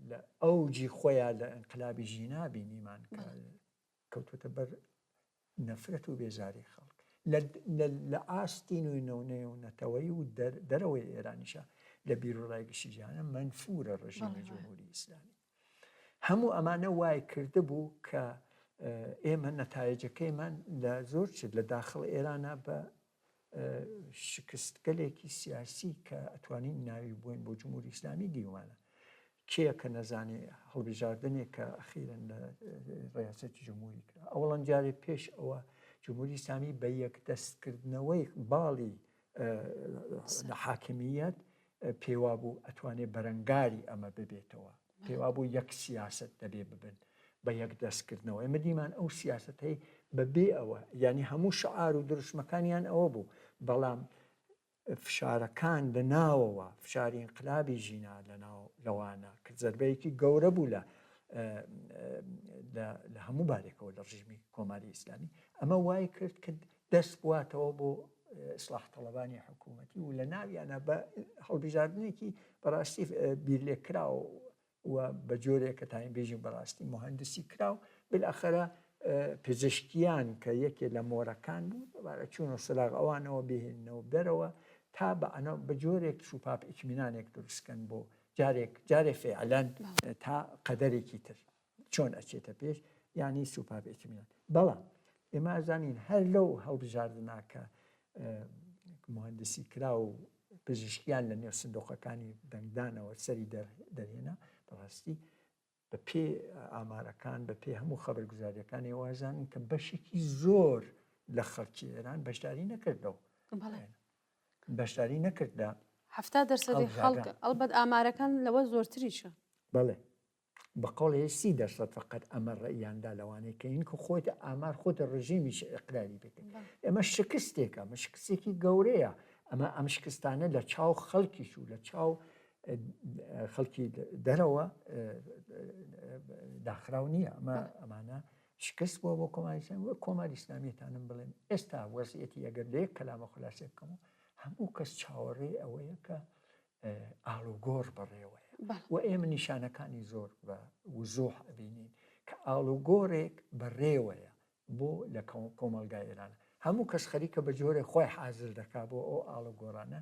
لە ئەوجی خۆیان لە ئەنقلابی ژینا بینیمان کەوتۆتە بەر نەفرەت و بێزاری خەڵک لە ئاستین و نێونەتەوەی و دەرەوەی ئێرانیشە لە بیرۆڕای گشتی جیهانە منفورە ڕژیمی جمهوری ئیسلامی هەموو ئەمانە وای کرده بوو کە ئێمە نەتایجەکەیمان لە زۆر چ لە داخڵ ئێرانە بە شکستگەلێکی سیاسی کە ئەتوانین ناوی بووین بۆ جمهوری ئیسلامی دیوانە کێ کە نەزانێ هەڵبژاردنێک کە ئەخیرن لە ڕیاسەتی جمهوری کرا ئەوڵەن جارێ پێش ئەوە جمهوری ئیسلامی بە یەکدەستکردنەوەی باڵی لە حاکمیەت پێوا بوو ئەتوانێت بەرەنگاری ئەمە ببێتەوە پێوا بوو یەک سیاست دەبێ ببن بە یەکدەستکردنەوە ئێمە دیمان ئەو سیاستەی بەبێ ئەوە ینی هەموو شعار و دروشمەکانیان ئەوە بوو بەڵام فشارەکان لە ناوەوە فشاری انقلابی ژینا لەوانە کە زەربەیەکی گەورە بوو لە هەموو بارێکەوە لە ڕژیمی کۆماری ئیسلامی ئەمە وای کرد کە دەست بواتەوە بۆ ئیسلاح تەڵەبانی حکوومەتی و لە ناویانە بە هەڵبژاردنێکی بەڕاستی بیرلێکراوە و بە جۆرێکە تاین بێژین بەڕاستی مهندسی کراو بالاخەرە پزیشکیان کە یەکێ لە مۆرەکان بوو چوونە سەلاغ ئەوانەوە بهێننەوە دەرەوە تا بە جۆرێک سوپاپ ئیتمینانێک دروستکەن بۆ جارێک فعلەن تا قەدەرێکی تر چۆن ئەچێتە پێش یعنی سوپاپ ئیتمینان. بەڵام ئێمە ئەزانین هەر لەو هەڵبژاردننا کە مهندسی کرا و پزیشکیان لە نێو سندۆقەکانی دەنگدانەوە سەری دەرهێنا بەڕاستی بە پێ ئامارەکان بە پێ هەموو خەبەرگوزاریەکانی وازانن کە بەشێکی زۆر لە خەڵکی ئێران بەشداری نەکردەوە بەشداری نەکردە
70% خەڵک ئەلبەت ئامارەکان لەوە زۆرتریشە.
بەڵێ بەقۆڵێ 30% فقط ئەمە ڕێیاندا لەوانەیە کە این خۆیت ئامار خۆتە ڕژیمیش ئەقراری بکەین. ئێمە شکستێکە مە شکستێکی گەورەیە ئەمە ئەم شکستانە لە چاو خەڵکیش و لە چاو خەڵکی دەرەوە داخراو نییە ئەمانە شکست بووە بۆ کۆماریستان وە کۆماری ئیسلامیەتانم بڵێن ئێستا وەزعەتی ئەگەر لە یەک کەلامە خولاسە بکەم و هەموو کەس چاوەڕێ ئەوەیە کە ئاڵوگۆڕ بەڕێوەیە و ئێمە نیشانەکانی زۆر بە وزوح ئەبینین کە ئاڵوگۆڕێک بەڕێوەیە بۆ لە کۆمەلگای ئێرانە هەموو کەس خەریکە بە جۆرێ خۆی حازر دەکا بۆ ئەو ئاڵوگۆڕانە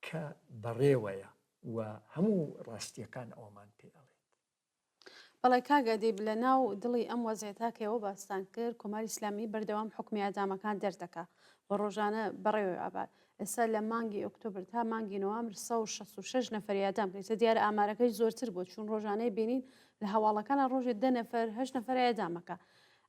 کە بەڕێوەیە و هەموو ڕاستیەکان ئەومان پێڵێت.
بەڵێ کاگەدی لە ناو دڵی ئەم وەزعێتاکەوە باستان کرد کۆماری ئیسلامی بەردەوام حکمی ئەدامەکان دەردەکا بە ڕۆژانە بەڕێوە ئاباد. ئێستا لە مانگی ئۆکتۆبر تا مانگی نۆوەمبر 166 نەفەری ئەدام کردێتە دیارە ئامارەکەی زۆرتر بوو چون ڕۆژانەی بینین لە هەواڵەکانە ڕۆژێ 10 نەفەر 8 نەفەری ئەدامەکە.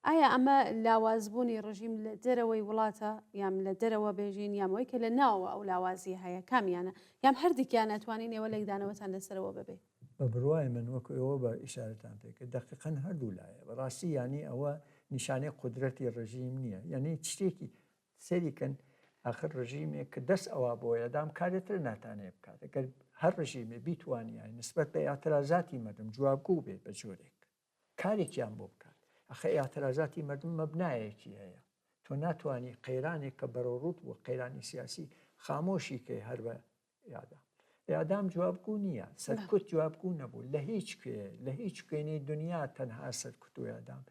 ئایا ئەمە لاوازبوونی ڕژیم لە دەرەوەی وڵاتە یام لە دەرەوە بێژین یامەوەی کە لە ناوە ئەو لاوازی هەیە کامیانە یام هەردێکیان ناتوانین ئێوە لەگدانەوەتان لەسەرەوە ببێ؟
بە بڕوای من وەکو ئەوە بە ئیشارەتان پێکرد دقیقەن هەردوو لایە بەڕاستی ینی ئەوە نیشانەی قودرەتی ڕژیم نییە یعنی شتێکی سەریکەن آخر ڕژیمێک کە دەست ئەوە بۆ یەدام کارێتر ناتانێ بکات ئەگەر هەر ڕژیمێ بیتوانیان نسبەت بە ئاعترازاتی مردم جوابگو بێت بە جۆرێک کارێکیان بۆ بکات ئەخە ئاعترازاتی مردم مەبنایەکی هەیە تۆ ناتوانانی قەیرانێک کە بەرەڕوت بۆ قەیرانی سیاسی خامۆشی کە هەر بە یادام ئادام جوابگو نییە سەرکوت جوابگو نەبوو لە هیچ کوێنەی دنیا تەنها سەرکوت و یادام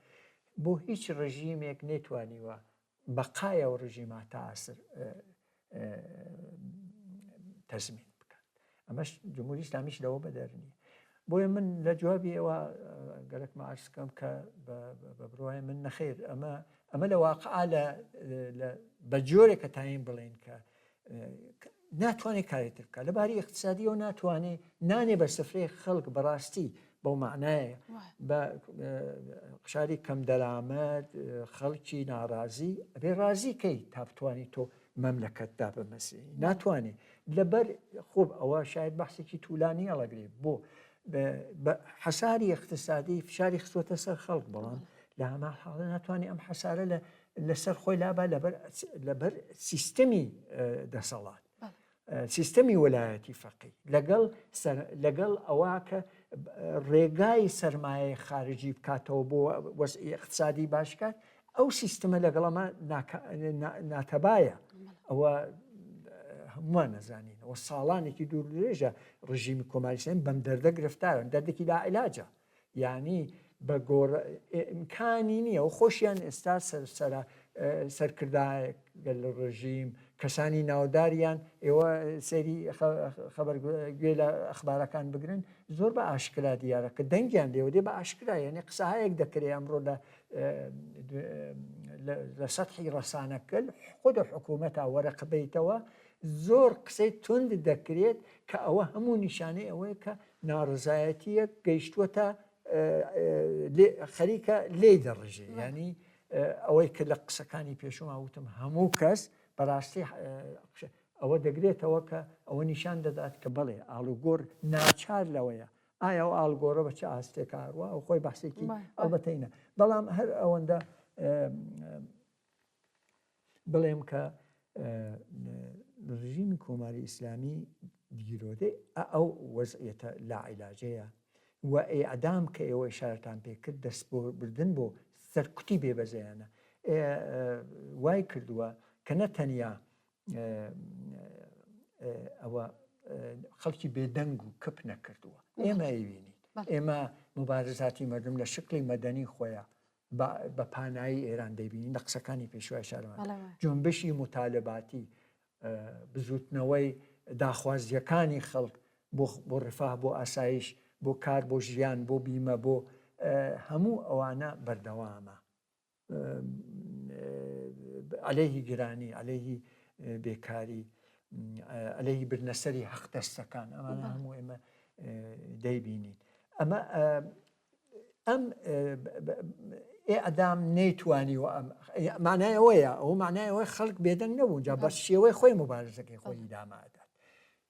بۆ هیچ ڕژیمێک نێتوانیوە بەقایە و ڕژیمە تا ئاسر تەزمین بکات ئەمەش جمهوری ئیسلامیش لەوە بەدەرنیە بۆیە من لە جوابی ئەوە گەرەک ماعرز بکەم کە بە بڕوای من نەخێر ئەمە لە واقعا بە جۆرێک کە تاین بڵێن کە ناتوانێت کارێتر بکات لەباری اقتصادیەوە ناتوانێت نانێ بە سفرەی خەڵک بەڕاستی بەو معنایە بە قشاری کەم دەرامەت خەڵکی ناڕازی ئەبێ ڕازی کەی تا بتوانانی تۆ مەملەکەتدا بمەسی ناتوانێت لەبەر خۆب ئەوە شاید بەحسێکی توولانی هەڵەگرێ بۆ حەساری اقتصادی فشاری خستوەتە سەر خەڵک بەڵام لە هەمان حاڵە ناتوانێت ئەم حەسارە لەسەر خۆی لابا لەبەر سیستەمی دەسەڵات سیستەمی وەلایەتی فەقی لەگەڵ ئەوە کە ڕێگای سەرمایە خارجی بکاتەوە بۆ وەزعی اقتصادی باشکات ئەو سیستەمە لەگەڵەمە ناتەبایە ئەوە هەمووان نەزانینەوە ساڵانێکی دوور درێژە ڕژیمی کۆماریستان بەم دەردە گرفتارن دەردێکی لاعیلاجە یعنی بە ئیمکانی نییە و خۆشیان ئێستا سەرکردایە لە ڕژیم کەسانی ناوداریان ئێوە سەری خەبەرگوێ لە ئەخبارەکان بگرن زۆر بە ئاشکرا دیارە کە دەنگیان لێوە دێ بە ئاشکرا یعنی قسەهایەک دەکرێت ئەمڕۆ لە سەطحی ڕەسانەکە خۆدە حکوومەتە وەرەقە بیتەوە زۆر قسەی تند دەکرێت کە ئەوە هەموو نیشانەی ئەوەیە کە ناڕزایەتیە گەیشتووەتە خەریکە لێ دەڕژێ ینی ئەوەی کە لە قسەکانی پێشوم وتم هەموو کەس بەڕاستی ئەوە دەگرێتەوە کە ئەوە نیشان دەدات کە بڵێ ئاڵوگۆڕ ناچار لەوەیە ئایا ئەو ئاڵگۆڕە بە چه ئاستێک هاروە ئەو خۆی بەحسێکی ئەوبەتەینە بەڵام هەر ئەوەندە بڵێم کە ڕژیمی کۆماری ئیسلامی دیرۆدەی ئەو وەزعیەتە لاعیلاجەیە و ئەدام کە ئێوە ئیشارەتان پێکرد دەست بۆ بردن بۆ سەرکوتی بێبەزەیانە وای کردووە کە نەتەنیا ئەوە خەڵکی بێدەنگ و کەپ نەکردووە ئێمە ئەیبینیت ئێمە مبارزاتی مردم لە شکلی مەدەنی خۆیان بە پانایی ئێران دەیبینین لە قسەکانی پێشوای شارمان جۆنبشی متالباتی بزوتنەوەی داخوازیەکانی خەڵک بۆ ڕفاه بۆ ئاسایش بۆ کار بۆ ژیان بۆ بیمە بۆ هەموو ئەوانە بەردەوامە عەلەیهی گرانی عەلەیهی بێکاری عەلەیهی برنەسەری حەقدەستەکان ئەمانە هەموو ئێمە دەیبینین ئەمە ئەم ئەدام نەیتوانی مانای ئەوەیە ئەو مانای ئەوەی خەڵک بێدەنگ نەبوون جا بەس شێوەی خۆی مبارزەکەی خۆی دامادا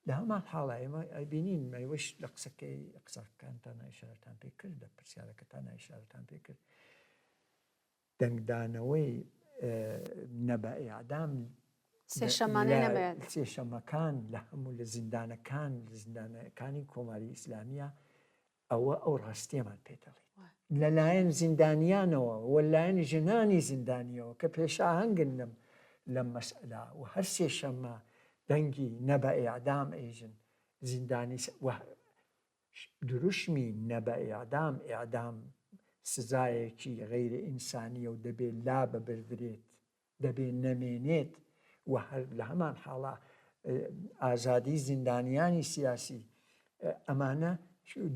لە هەمان حاڵە ئێمە ئەبینین مەوەش لە قسەکانتان ئیشارەتان پێ کرد لە پرسیارەکەتان ئیشارەتان پێ کرد دەنگدانەوەی نەبە ئیعدام سێشەمەکان لە هەموو لە زیندانەکانی کۆماری ئیسلامیە ئەوە ئەو ڕاستیەمان پێ دەڵێت لەلایەن زیندانیانەوە وەلایەن ژنانی زیندانیەوە کە پێشاهنگن لەم مەسئلە و هەر سێشەمە دەنگی نەبە ئیعدام ئێژن زیندانی دروشمی نەبە ئیعدام ئیعدام سزایەکی غەیرە ئینسانیە و دەبێت لا ببردرێت دەبێت نەمێنێت و هەر لە هەمان حاڵە ئازادی زیندانیانی سیاسی ئەمانە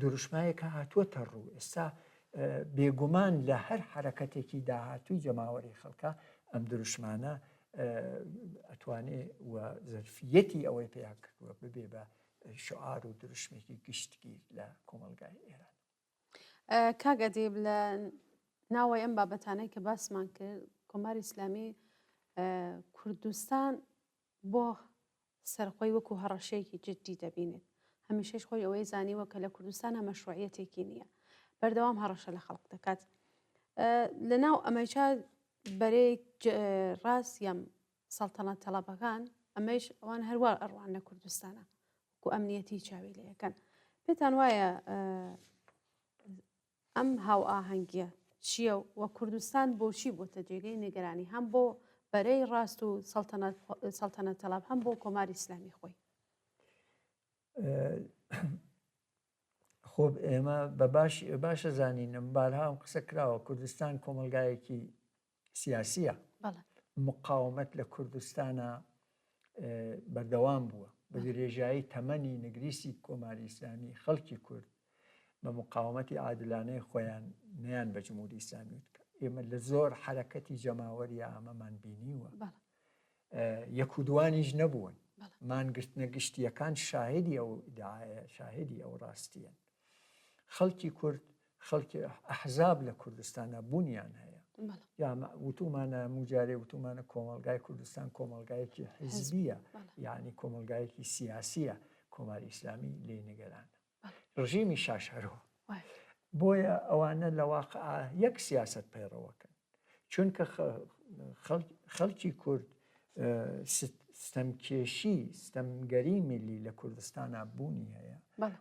دروشمایەکە هاتووەتە ڕوو ئێستا بێگومان لە هەر حرەکەتێکی داهاتووی جەماوەری خەڵکە ئەم دروشمانە ئەتوانێت و زەرفیەتی ئەوەی پێیان کردووە ببێ بە شعار و دروشمێکی گشتگیر لە کۆمەلگای ئێران
کاگەدیب لە ناوەی ئەم بابەتانەی کە باسمان کرد کۆماری ئیسلامی کوردستان بۆ سەرخۆی وەکو هەڕەشەیەکی جددی دەبینێت هەمیشەش خۆی ئەوەی زانیوە کە لە کوردستانە مەشروعیەتێکی نییە بەردەوام هەڕەشە لە خەڵک دەکات لە ناو ئەمەیچا بەرەی ڕاست یام سەڵتەنەت تەڵەبەکان ئەمەش ئەوان هەروە ئەڕوان لە کوردستانە و ئەمنیەتی چاوی لەیەکەن پێتان وایە ئەم هاو ئاهەنگیە چییە و کوردستان بۆچی بۆتە جێگەی نیگەرانی هەم بۆ بەرەی ڕاست و سەڵتەنەت تەڵاب هەم بۆ کۆماری ئیسلامی خۆی
خۆ ئێمە باشە زانینم بارها ئەم قسە کراوە کوردستان کۆمەلگایەکی سیاسیە مقاومەت لە کوردستانە بەردەوام بووە بە درێژایی تەمەنی نگریسی کۆماری ئیسلامی خەڵکی کورد بە مقاومەتی عادلانەی خۆیان نیان بە جمهوری ئیسلامی بکە ئێمە لە زۆر حرەکەتی جەماوەری ئامەمان بینیوە یەک و دوانیش نەبوون مانگرتنە گشتیەکان شاهدی ئەو ئیدعایە شاهدی ئەو ڕاستیە خەڵکی کورد خەڵکی ئەحزاب لە کوردستانە بوونیان هەیە یا وتومانە موجارێ وتومانە کۆمەلگای کوردستان کۆمەلگایەکی حیزبیە یعنی کۆمەلگایەکی سیاسیە کۆماری ئیسلامی لێ نیگەرانە ڕژیمی شاش هەروە بۆیە ئەوانە لە واقع یەک سیاست پەیڕەوەکەن چونکە خەڵکی کورد ستەمکێشی ستەمگەری میلی لە کوردستانە بوونی هەیە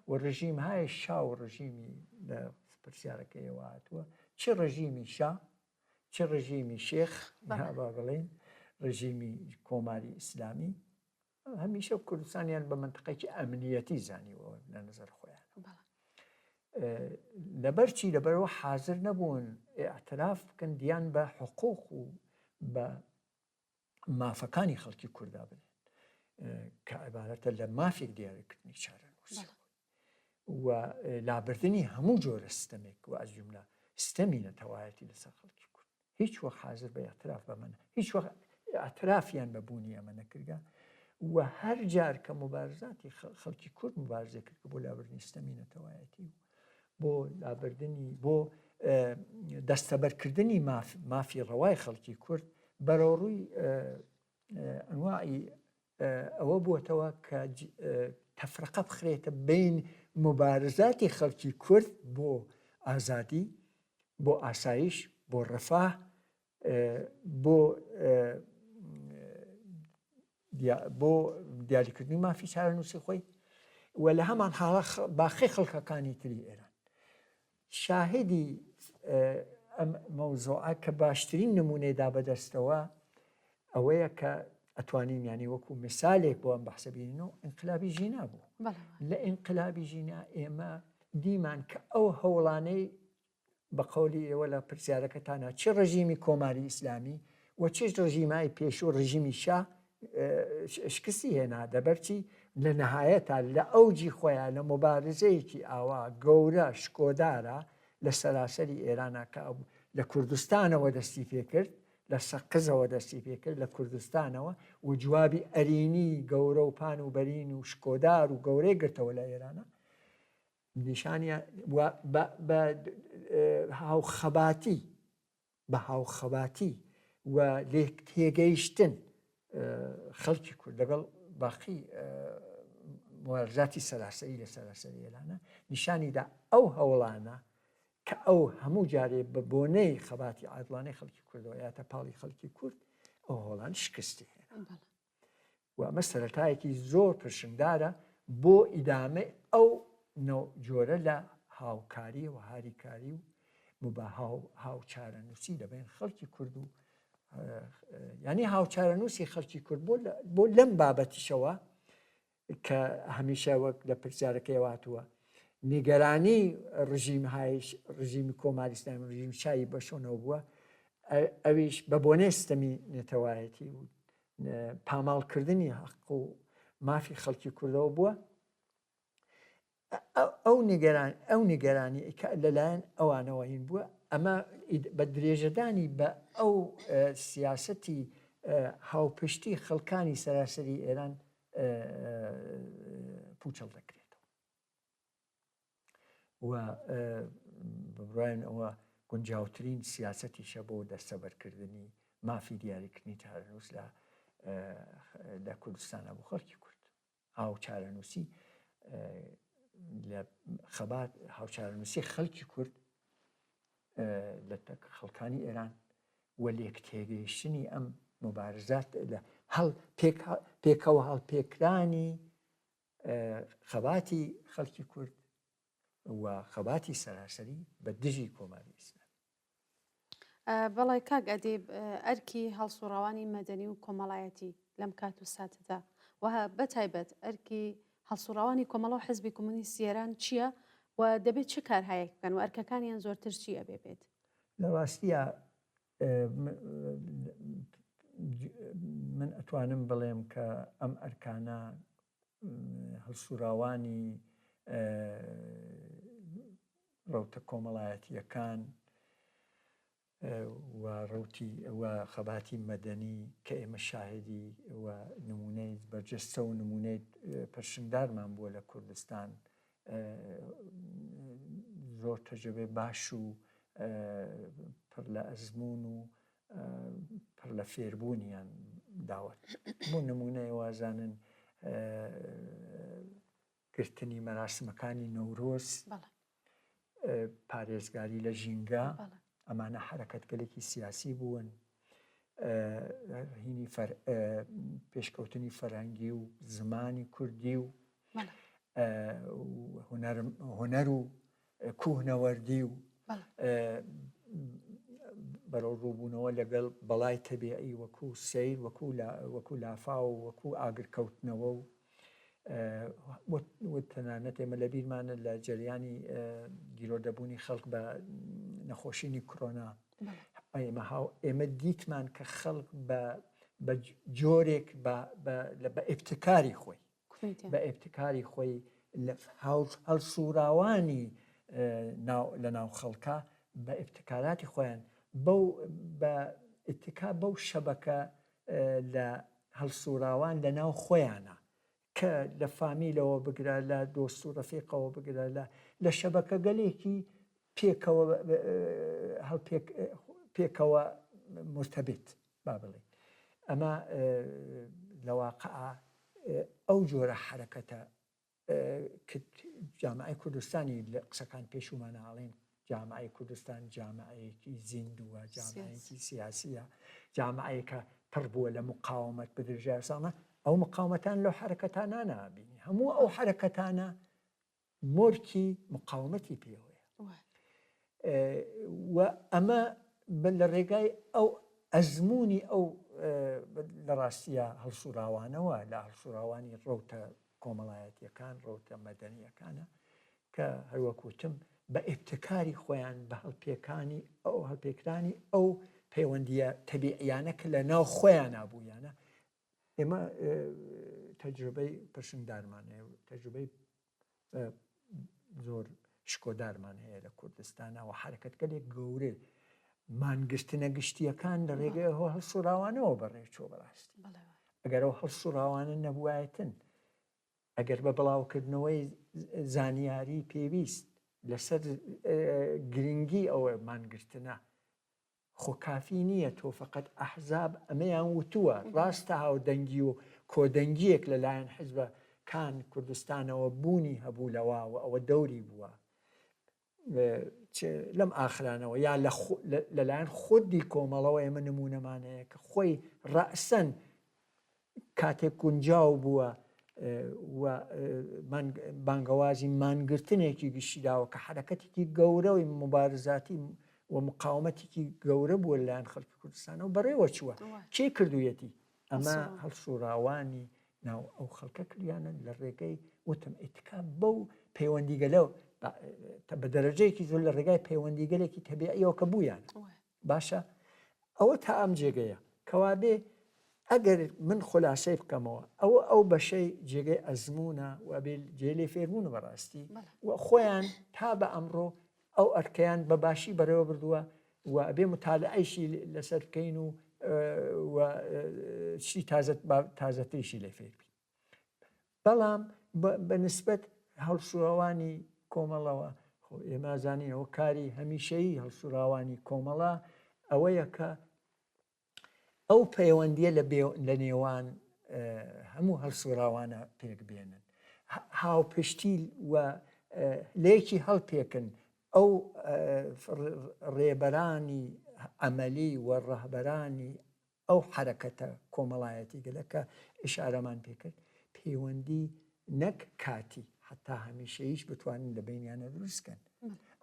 و ڕژیم های شا و ڕژیمی لە پرسیارەکەیەوە هاتووە چه ڕژیمی شا چه ڕژیمی شێخ با بڵێن ڕژیمی کۆماری ئیسلامی هەمیشە کوردستانیان بە منتقەیەکی ئەمنیەتی زانیوە لە نظر خۆیان لەبەرچی لەبەرەوە حاضر نەبوون ئاعتراف بکەن دیان بە حقوق و بە مافەکانی خەڵکی کووردا بنێن کە عیبارەتە لە مافێک دیاریکردنی چارە نووس و لابردنی هەموو جۆرە ستەمێک و ئەز جوملە ستەمی نەتەوایەتی لەسەر خەڵکی کورد هیچ وەخت حاضر بە ئاعتراف بە منە هیچ وەخت ئاعترافیان بە بوونی ئەمە نەکردە و هەر جار کە مبارزاتی خەڵکی کورد مبارزە کرد بۆ لابردنی ستەمی نەتەوایەتی بۆ لابردنی بۆ دەستەبەرکردنی مافی ڕەوای خەڵکی کورد بەڕۆڕووی ئەنواعی ئەوە بووەتەوە کە تەفرقە بخرێتە بین مبارزاتی خەڵکی کورد بۆ ئازادی بۆ ئاسایش بۆ ڕەفاه بۆ دیاریکردنی مافی چارەنووسی خۆی و لە هەمان حاڵە باخی خەڵکەکانی تری ئێران شاهدی ئەم مەوزوعە کە باشترین نمونەیدا بەدەستەوە ئەوەیە کە ئەتوانین ینی وەکو مثالێک بۆ ئەم بەحسە بینینەوە ئینقلابی ژینا بوو لە ئینقلابی ژینا ئێمە دیمان کە ئەو هەوڵانەی بە قەولی ئێوە لە پرسیارەکەتانە چه ڕژیمی کۆماری ئیسلامی و چه ڕژیمای پێشوو ڕژیمی شا شکستی هێنا دەبەرچی لە نەهایەتە لە ئەوجی خۆیان لە مبارزەیەکی ئاوا گەورە شکۆدارە لە سەراسەری ئێرانە کە لە کوردستانەوە دەستی پێکرد لە سەقزەوە دەستی پێکرد لە کوردستانەوە و جوابی ئەرینی گەورە و پان و بەرین و شکۆدار و گەورەی گرتەوە لە ئێرانە نیشانە بە هاوخەباتی بە هاوخەباتی و لێ تێگەیشتن خەڵکی کورد لەگەڵ باقی مبارزاتی سەراسەری لە سەراسەری ئێرانە نیشانیدا ئەو هەوڵانە کە ئەو هەموو جارێ بە بۆنەی خەباتی عادڵانەی خەڵکی کوردەوە یاتە پاڵی خەڵکی کورد ئەو هەوڵان شکستی هێنا و ئەمە سەرەتایەکی زۆر پرشنگدارە بۆ ئیدامەی ئەو جۆرە لە هاوکاری و هاریکاری و بە هاوچارەنووسی دەبێن خەڵکی کورد و ینی هاوچارەنووسی خەڵکی کورد بۆ لەم بابەتیشەوە کە هەمیشە وەک لە پرسیارەکەی هاتووە نیگەرانی ڕژیمی کۆماری ئیسلامی ڕژیم شایی بەشۆنەوە بووە ئەویش بە بۆنەی سیستەمی نێتەوایەتی و پاماڵکردنی حەق و مافی خەڵکی کوردەوە بووە ئەو نیگەرانی لەلایەن ئەوانەوە هین بووە ئەمە بە درێژەدانی بە ئەو سیاسەتی هاوپشتی خەڵکانی سەراسەری ئێران پوچەڵ دەکرێتەوە و بڕایەن ئەوە گونجاوترین سیاسەتیشە بۆ دەستەبەرکردنی مافی دیاریکردنی چارەنووس لە کوردستانە بۆ خەڵکی کورد هاوچارەنووسی لە خەبات هاوچارەنووسی خەڵکی کورد لە خەڵکانی ئێران و لێک تێگەیشتنی ئەم مبارزات لە پێکەوە هەڵپێکرانی خەباتی خەڵکی کورد و خەباتی سەراسەری بە دژی کۆماری ئیسلامی.
بەڵێ کاک ئەدیب ئەرکی هەڵسوڕاوانی مەدەنی و کۆمەڵایەتی لەم کات و ساتەدا و بەتایبەت ئەرکی هەڵسوڕاوانی کۆمەڵە و حزبی کۆمونیستی ئێران چییە و دەبێت چه کارهایەک بکەن و ئەرکەکانیان زۆرتر چی ئەبێ بێت؟
لە ڕاستیە من ئەتوانم بڵێم کە ئەم ئەرکانە هەڵسوڕاوانی ڕەوتە کۆمەڵایەتیەکان و ڕەوتی و خەباتی مەدەنی کە ئێمە شاهدی و نمونەی بەرجەستە و نمونەی پەرشنگدارمان بووە لە کوردستان زۆر تەجربەی باش و پڕ لە ئەزمون و پڕ لە فێربوونیان داوەت بۆ نمونەی وازانن گرتنی مەراسمەکانی نەورۆز پارێزگاری لە ژینگە ئەمانە حرەکەتگەلێکی سیاسی بوون هینی پێشکەوتنی فەرهەنگی و زمانی کوردی و هونەر و کوهنەوەردی و بەرەو ڕووبوونەوە لەگەڵ بەڵای تەبیعی وەکو سەیر وەکو لافا و وەکو ئاگرکەوتنەوە و تەنانەت ئێمە لە بیرمانە لە جەریانی گیرۆدەبوونی خەڵک بە نەخۆشینی کۆرۆنا ئێمە دیتمان کە خەڵک بە جۆرێک بە ئێبتکاری خۆی بە ئێبتکاری خۆی هەڵسوڕاوانی لە ناو خەڵکە بە ئێبتکاراتی خۆیان بە ئێتکا بەو شەبەکە لە هەڵسوڕاوان لە ناو خۆیانە کە لە فامیلەوە بگرە لە دۆست و ڕەفیقەوە بگرە لە شەبەکە گەلێکی پێکەوە مرتەبێت با بڵێ ئەمە لە واقعە ئەو جۆرە حرەکەتە جامعەی کوردستانی لە قسەکان پێشومانەڵێن جامعەی کوردستان جامعەیەکی زیندووە جامعەیەکی سیاسیە جامعەیەکە پڕ بووە لە مقاومەت بدرژای ساڵە ئەو مقاومەتان لەو حرەکەتانە نابینی هەموو ئەو حرەکەتانە مۆرکی مقاومەتی پێوەیە و ئەمە لە ڕێگای ئەو ئەزمموی ئەو لە ڕاستیە هەڵسوڕاوانەوە لە هەڵسوڕاوانی ڕەوتە کۆمەڵایەتیەکان ڕەوتە مەدەنیەکانە کە هەروەکوتم بە ئێبتکاری خۆیان بە هەڵپێکانی ئەو هەڵپێکرانی ئەو پەیوەندیە تەبیعیانە کە لە ناو خۆیان نابوویانە ئێمە تەجروبەی پرشنگدارمان هەیە، تەجروبەی زۆر شکۆدارمان هەیە لە کوردستانەوە حرەکەتگەلێک گەورە مانگرتنە گشتیەکان لە ڕێگەی هەڵسوراوانەوە بەڕێچۆ بەڕاستی ئەگەرەوە هەڵسوراوانە نەبوایەتن ئەگەر بە بڵاوکردنەوەی زانیاری پێویست لەسەر گرنگی ئەوە مانگرتنە خۆکافی نییە تۆ فقط ئەحزاب ئەمەیان وتووە ڕاستە هاودەنگی و کۆدەنگیەک لەلایەن حیزبەکان کوردستانەوە بوونی هەبوو لەواوە ئەوە دەوری بووە لەم ئاخرانەوە یا لەلایەن خودی کۆمەڵەوە ئێمە نمونەمانەیە کە خۆی ڕەئسەن کاتێک گونجاو بووە بانگەوازی مانگرتنێکی گشتیداوە کە حرەکەتێکی گەورەوەی مبارزاتی و مقاومەتێکی گەورە بووە لەلایەن خەڵکی کوردستانەوە بەڕێوە چووە کێ کردوویەتی ئەمە هەڵسوراوانی ناو ئەو خەڵکە کریانە لە ڕێگەی وتم ئیتکاب بەو پەیوەندیگەلەوە بە دەرەجەیەکی زۆر لە ڕێگای پەیوەندیگەلێکی تەبیعیەوە کە بوویان باشە ئەوە تا ئەم جێگەیە کەوابێ ئەگەر من خولاسەی بکەمەوە ئەو بەشەی جێگەی ئەزمونە و بێ جێلێ فێربوون بەڕاستی و خۆیان تا بە ئەمڕۆ ئەو ئەرکەیان بەباشی بەرەوە بردووە و ئەبێ متالعەیشی لەسەر بکەین و شی تازەتریشی لێ فێر بین بەڵام بەنسبەت هەڵسوراوانی کۆمەڵەوە ئێمە زانینەوە کاری هەمیشەیی هەڵسوراوانی کۆمەڵە ئەوەیە کە ئەو پەیوەندیە لە نێوان هەموو هەڵسوراوانە پێک بێنن هاوپشتی و لێکی هەڵپێکن ئەو ڕێبەرانی ئەمەلی و ڕەهبەرانی ئەو حرەکەتە کۆمەڵایەتی گەلەکە ئشارەمان پێکرد پەیوەندی نەک کاتی حتا هەمیشەیش بتوانن لە بینیانە دروستکەن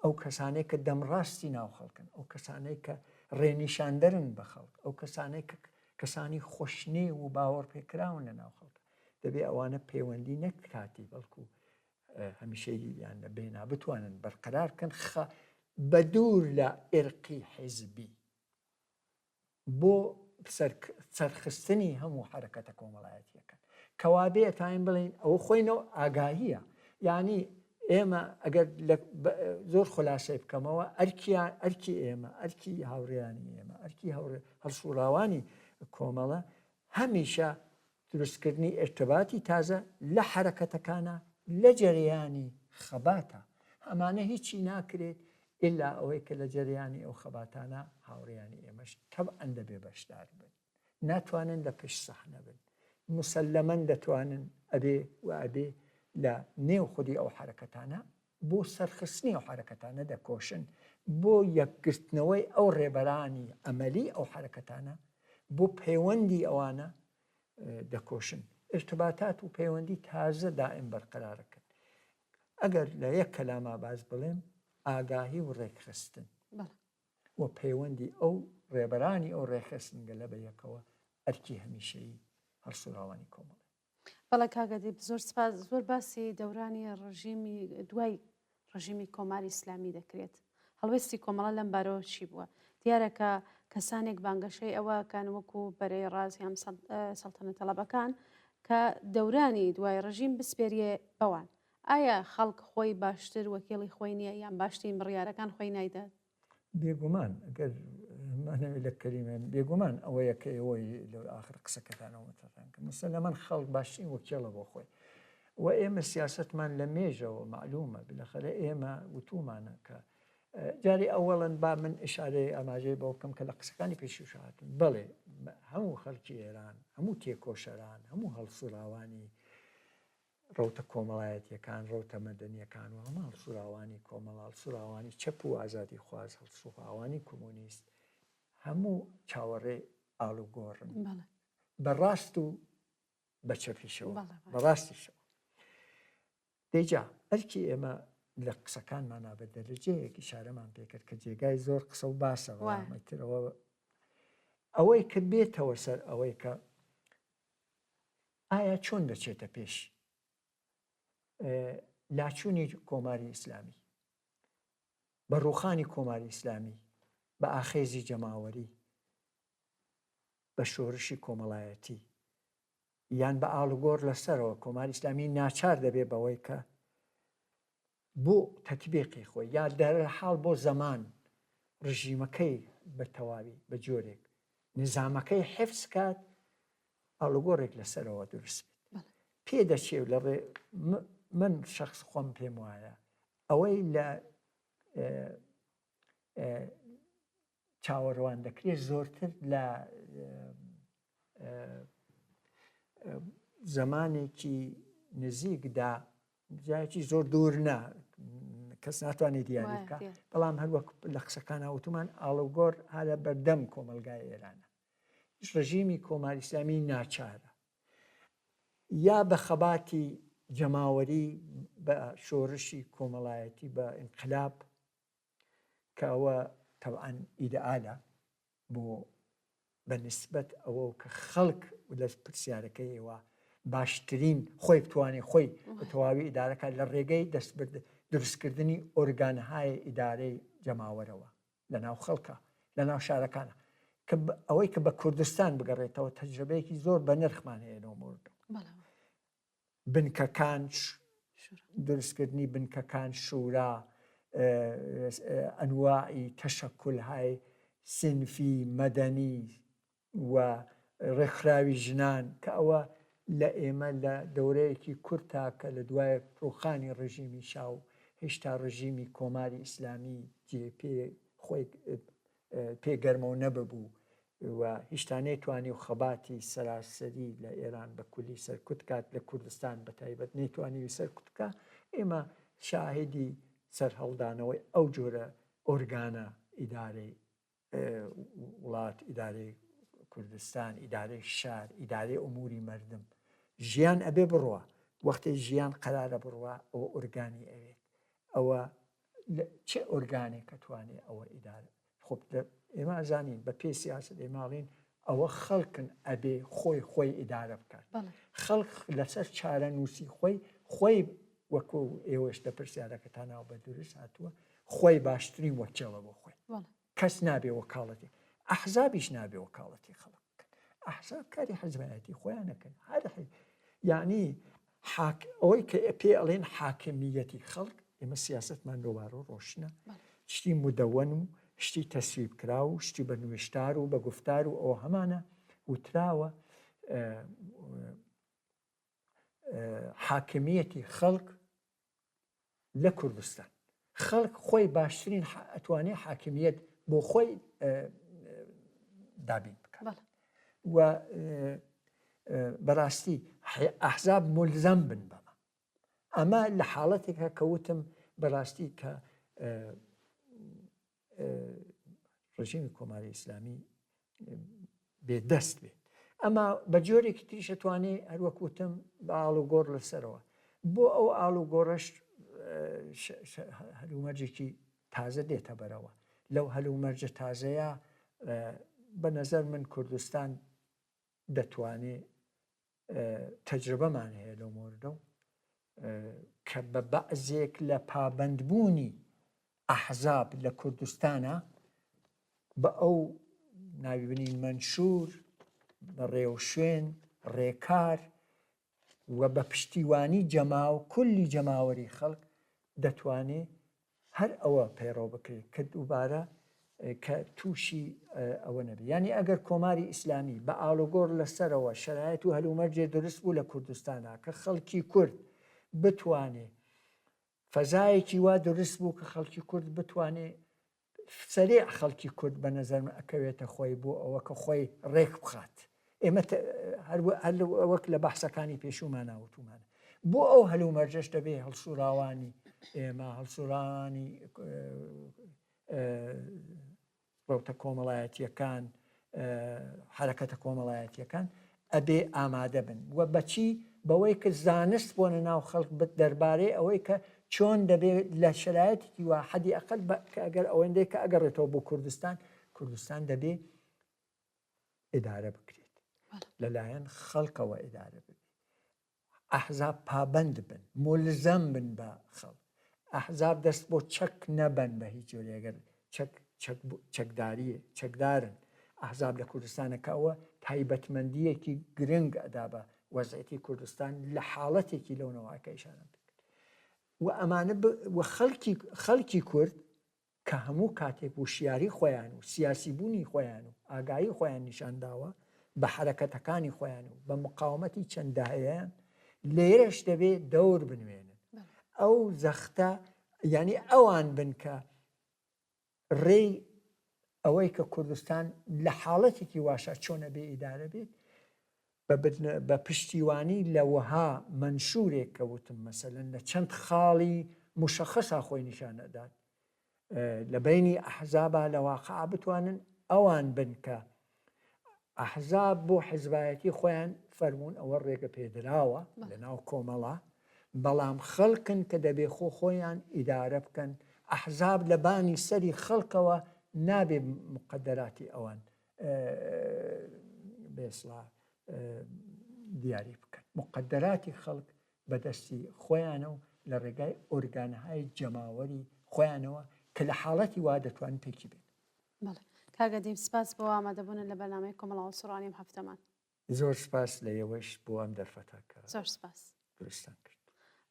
ئەو کەسانەی کە دەمڕاستی ناو خەڵکن ئەو کەسانەی کە ڕێنیشاندەرن بە خەڵک ئەو کەسانەی کە کەسانی خۆشنێ و باوەڕ پێکراون لە ناو خەڵک دەبێ ئەوانە پەیوەندی نەک کاتی بەڵکو هەمیشەیان لە بێنا بتوانن بەرقەرارکەن بە دوور لە ئێرقی حیزبی بۆ سەرخستنی هەموو حرەکەتە کۆمەڵایەتیەکان کەوابێ تایم بڵین ئەوە خۆینەوە ئاگاهیە یعنی ئێمە ئەگەر زۆر خولاسەی بکەمەوە ئەرکی ئێمە ئەرکی هاوڕێیانی ئێمە ئەرکی هەڵسوراوانی کۆمەڵە هەمیشە دروستکردنی ئێرتباتی تازە لە حرەکەتەکانە لە جەریانی خەباتە ئەمانە هیچی ناکرێت ئللا ئەوەی کە لە جەریانی ئەو خەباتانە هاوڕێیانی ئێمەش تەبعەن دەبێ بەشدار بن ناتوانن لە پشت سەحنە بن مسلەمەن دەتوانن ئەبێ و ئەبێ لە نێو خودی ئەو حرەکەتانە بۆ سەرخستنی ئەو حرەکەتانە دەکۆشن بۆ یەکگرتنەوەی ئەو ڕێبەرانی ئەمەلی ئەو حرەکەتانە بۆ پەیوەندی ئەوانە دەکۆشن ارتباطات و پەیوەندی تازە دائم بەرقەرارەکەن ئەگەر لە یەک کەلاما باز بڵێم ئاگاهی و ڕێکخستن و پەیوەندی ئەو ڕێبەرانی ئەو ڕێخستنگە لە بەیەکەوە ئەرکی هەمیشەیی هەڵسوراوانی کۆمەڵ
بەڵێ کاگەدی زۆر سپاس زۆر باسی دەورانی ڕژیمی دوای ڕژیمی کۆماری ئیسلامی دەکرێت هەڵوێستی کۆمەڵە لەم بارەوە چی بووە دیارەکە کەسانێک بانگەشەی ئەوە کان وەکو بەرەی ڕازیان سەڵتەنە تەڵەبەکان کە دەورانی دوای ڕژیم بسپێریە بەوان ئایا خەڵک خۆی باشتر وەکێڵی خۆی نییە یان باشترین بڕیارەکان خۆی نایدات
بێگومان ئەگەر لە کەریمە بێگومان ئەوە یەکەوەی لە ئاخر قسەکەتانەوەتان کە مسلەمان خەڵک باشترین وەکێڵە بۆ خۆی و ئێمە سیاستمان لە مێژەوە معلومە بلەخەرە ئێمە وتومانە کە جاری ئەوەڵەن با من ئشارەی ئاماژەی بۆ بکەم کە لە قسەکانی پێشوش هاتن بڵێ هەموو خەڵکی ئێران هەموو تێکۆشەران هەموو هەڵسوراوانی ڕوتە کۆمەڵایەتیەکان ڕوتە مەدەنیەکان و هەموو هەڵسوراوانی کۆمەڵ هەڵسوراوانی چەپ و ئازادی خواز هەڵسوراوانی کۆمۆنیست هەموو چاوەڕێ ئاڵوگۆڕن بەڕاست و بە چەپیشەوە بەڕاستیشەوە دەیجا ئەرکی ئێمە لە قسەکانمانە بە دەرەجەیەکی شارەمان پێکرد کە جێگای زۆر قسە و باسەوەترەوە ئەوەی کە بێتەوە سەر ئەوەی کە ئایا چۆن دەچێتە پێش لاچوونی کۆماری ئیسلامی بە ڕووخانی کۆماری ئیسلامی بە ئاخێزی جەماوەری بە شۆڕشی کۆمەڵایەتی یان بە ئاڵوگۆڕ لەسەرەوە کۆماری ئیسلامی ناچار دەبێت بەوەی کە بۆ تەتبیقی خۆی یا دەرحاڵ بۆ زەمان ڕژیمەکەی بە تەواوی بە جۆرێک نظامەکەی حفظ کات ئاڵوگۆڕێک لەسەرەوە دروست بێت پێ دەچێت لە من شخص خۆم پێم وایە ئەوەی لە چاوەڕوان دەکرێت زۆرتر لە زەمانێکی نزیکدا جایکی زۆر دوور نا کەس ناتوانێت دیاری بکە بەڵام هەروەک لە قسەکان هاوتمان ئاڵوگۆڕ هەرە بەردەم کۆمەلگای ئێرانە ڕژیمی کۆماری ئیسلامی ناچارە یا بە خەباتی جەماوەری بە شۆڕشی کۆمەڵایەتی بە ئینقلاب کە ئەوە تەبعاً ئیدئالە بۆ بەنسبەت ئەوە کە خەڵک لە پرسیارەکەیەوە باشترین خۆی بتوانێت خۆی بە تەواوی ئیدارەکە لە ڕێگەی دروستکردنی ئۆرگانهای ئیدارەی جەماوەرەوە لە ناو خەڵکە لە ناو شارەکانە کە ئەوەی کە بە کوردستان بگەڕێتەوە تەجربەیەکی زۆر بە نرخمان هەیە لەو مورد بنکەکان دروستکردنی بنکەکان شورا ئەنواعی تەشەکولهای سنفی مەدەنی و ڕێکخراوی ژنان کە ئەوە لە ئێمە لە دەورەیەکی کورتا کە لە دوای ڕوخانی ڕژیمی شاو هێشتا ڕژیمی کۆماری ئیسلامی خۆی پێگەرمە و نەببوو و هیچتانەی توانی و خەباتی سەراسەری لە ئێران بە کولی سەرکوت کات لە کوردستان بە تایبەت نەیتوانی سەرکوتکە ئێمە شاهدی سەرهەڵدانەوەی ئەو جۆرە ئۆرگانە ئیدارەی وڵات ئیدارەی کوردستان ئیدارەی شار ئیدارەی ئوموری مردم ژیان ئەبێ بڕوە وەختی ژیان قەرارە بڕوە ئەوە ئۆرگانی ئەوێت ئەوە چه ئۆرگانێک کە توانێت ئەوە ئیدارە خۆ ئێمە ئەزانین بە پێی سیاست ئێماڵین ئەوە خەڵکن ئەبێ خۆی ئیدارە بکات خەڵک لەسەر چارە نووسی خۆی وەکو ئێوەش لە پرسیارەکەتانەوە بە دروست هاتووە خۆی باشترین وەکیڵە بۆ خۆی کەس نابێ وەکاڵەتی ئەحزابیش نابێ وەکاڵەتی خەڵک بکەن ئەحزاب کاری حزبایەتی خۆیان نەکەن هەر یعنی ئەوەی کە پێ ئەڵێن حاکمیەتی خەڵک ئێمە سیاستمان دۆبارە ڕۆشنە شتی مدەوەن و شتی تەسویب کرا و شتی بە نوێشتار و بە گفتار و ئەوە هەمانە وتراوە حاکمیەتی خەڵک لە کوردستان خەڵک خۆی باشترین ئەتوانێت حاکمیت بۆ خۆی دابین بکات و بەڕاستی ئەحزاب ملزەم بن بەمە ئەمە لە حاڵەتێکە کەوتم بەڕاستی کە ڕژیمی کۆماری ئیسلامی بێدەست بێت ئەمە بە جۆرێکی تریش ئەتوانێت هەروەکوتم بە ئاڵوگۆڕ لەسەرەوە بۆ ئەو ئاڵوگۆڕەش هەلومەرجێکی تازە دێتە بەرەوە لەو هەلومەرجە تازەیە بە نەزەر من کوردستان دەتوانێت تەجربەمان هەیە لەو مۆردە و کە بە بەعزێک لە پابەندبوونی ئەحزاب لە کوردستانە بە ئەو ناویبنین مەنشور بە ڕێو شوێن ڕێکار و بە پشتیوانی کولی جەماوەری خەڵک دەتوانێت هەر ئەوە پەیڕەو بکرێت کە دووبارە کە تووشی ئەوە نەبێت ینی ئەگەر کۆماری ئیسلامی بە ئاڵوگۆڕ لەسەرەوە شەرایەت و هەلومەرجێ دروست بوو لە کوردستانە کە خەڵکی کورد بتوانێت فەزایەکی وا دروست بوو کە خەڵکی کورد بتوانێت سەریع خەڵکی کورد بە نەزەرم ئەکەوێتە خۆی بۆ ئەوە کە خۆی ڕێک بخات ئێمە وەک لە بەحسەکانی پێشومان ناوتومانە بۆ ئەو هەلومەرجەش دەبێ هەڵسوراوانی ئێمە هەڵسوراوانی ڕەوتە کۆمەڵایەتیەکان حرەکەتە کۆمەڵایەتیەکان ئەبێ ئامادە بن و بەچی بەوەی کە زانست بۆنە ناو خەڵک دەربارەی ئەوەی کە چۆن دەبێت لە شرایەتێکی وا حەدی ئەقل ئەگەر ئەوەندەی کە ئەگەڕێتەوە بۆ کوردستان دەبێ ئیدارە بکرێت لەلایەن خەڵکەوە ئیدارە ببێت ئەحزاب پابند بن ملزەم بن بە خەڵک ئەحزاب دەست بۆ چەک نەبەن بە هیچ جۆرێ ئەگەر چەکدارن ئەحزاب لە کوردستانەکەەوە تایبەتمەندیەکی گرنگ ئەدا بە وەزعەتی کوردستان لە حاڵەتێکی لەو نەواکەیشانە بکرد و ئەمانە خەڵکی کورد کە هەموو کاتێک و شیاری خۆیان و سیاسی بوونی خۆیان و ئاگایی خۆیان نیشانداوە بە حرەکەتەکانی خۆیان و بە مقاومەتی چەندداهەیەیان لێرەش دەبێت دەور بنوێنن ئەو زەختە ینی ئەوان بن کە ڕێی ئەوەی کە کوردستان لە حاڵەتێکی واشە چۆنە بێ ئیدارە بێت بە پشتیوانی لە وەها منشورێک کەوتم مەسەلەن لە چەند خاڵی مشەخەسا خۆی نیشانەدات لە بینی ئەحزابە لە واقع بتوانن ئەوان بن کە ئەحزاب بۆ حیزبایەتی خۆیان فەرمونون ئەوە ڕێگە پێدراوە لە ناو کۆمەڵە بەڵام خەڵکن کە دەبێ خۆیان ئیدارە بکەن ئەحزاب لە بانی سەری خەڵکەوە نابێ مقدراتی ئەوان بێسڵا دیاری بکەن مقدراتی خەڵک بەدەستی خۆیانە و لە ڕێگای ئۆرگانهای جەماوەری خۆیانەوە کە لە حاڵەتی وا دەتوانن پێکی بێن.
کاگەدیم سپاس بۆ ئامادەبوون لە بەرنامەی کۆمەڵاوە سوڕانیم هەفتەمان.
زۆر سپاس لە ئێوەش بۆ ئەم دەرفەتاکە
زۆر سپاس
درستان کرد.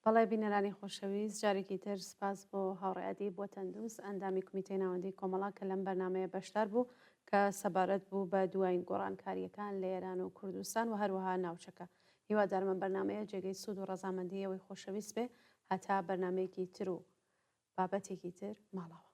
بەڵێ بینەرانی خۆشەویست جارێکی تر سپاس بۆ هاوڕێعەتی بۆ تەندروست ئەندامی کمیتەی ناوەندی کۆمەڵا کە لەم بەرنمەیە بەشدار بوو کە سەبارەت بوو بە دوایین گۆڕانکاریەکان لە ئێران و کوردستان و هەروەها ناوچەکە. هیوادارمە بەرنمەیە جێگەی سوود و ڕەزامەندی ئەوەی خۆشەویست بێ هەتا بەرنمەیەکی تر و بابەتێکی تر ماڵەوە.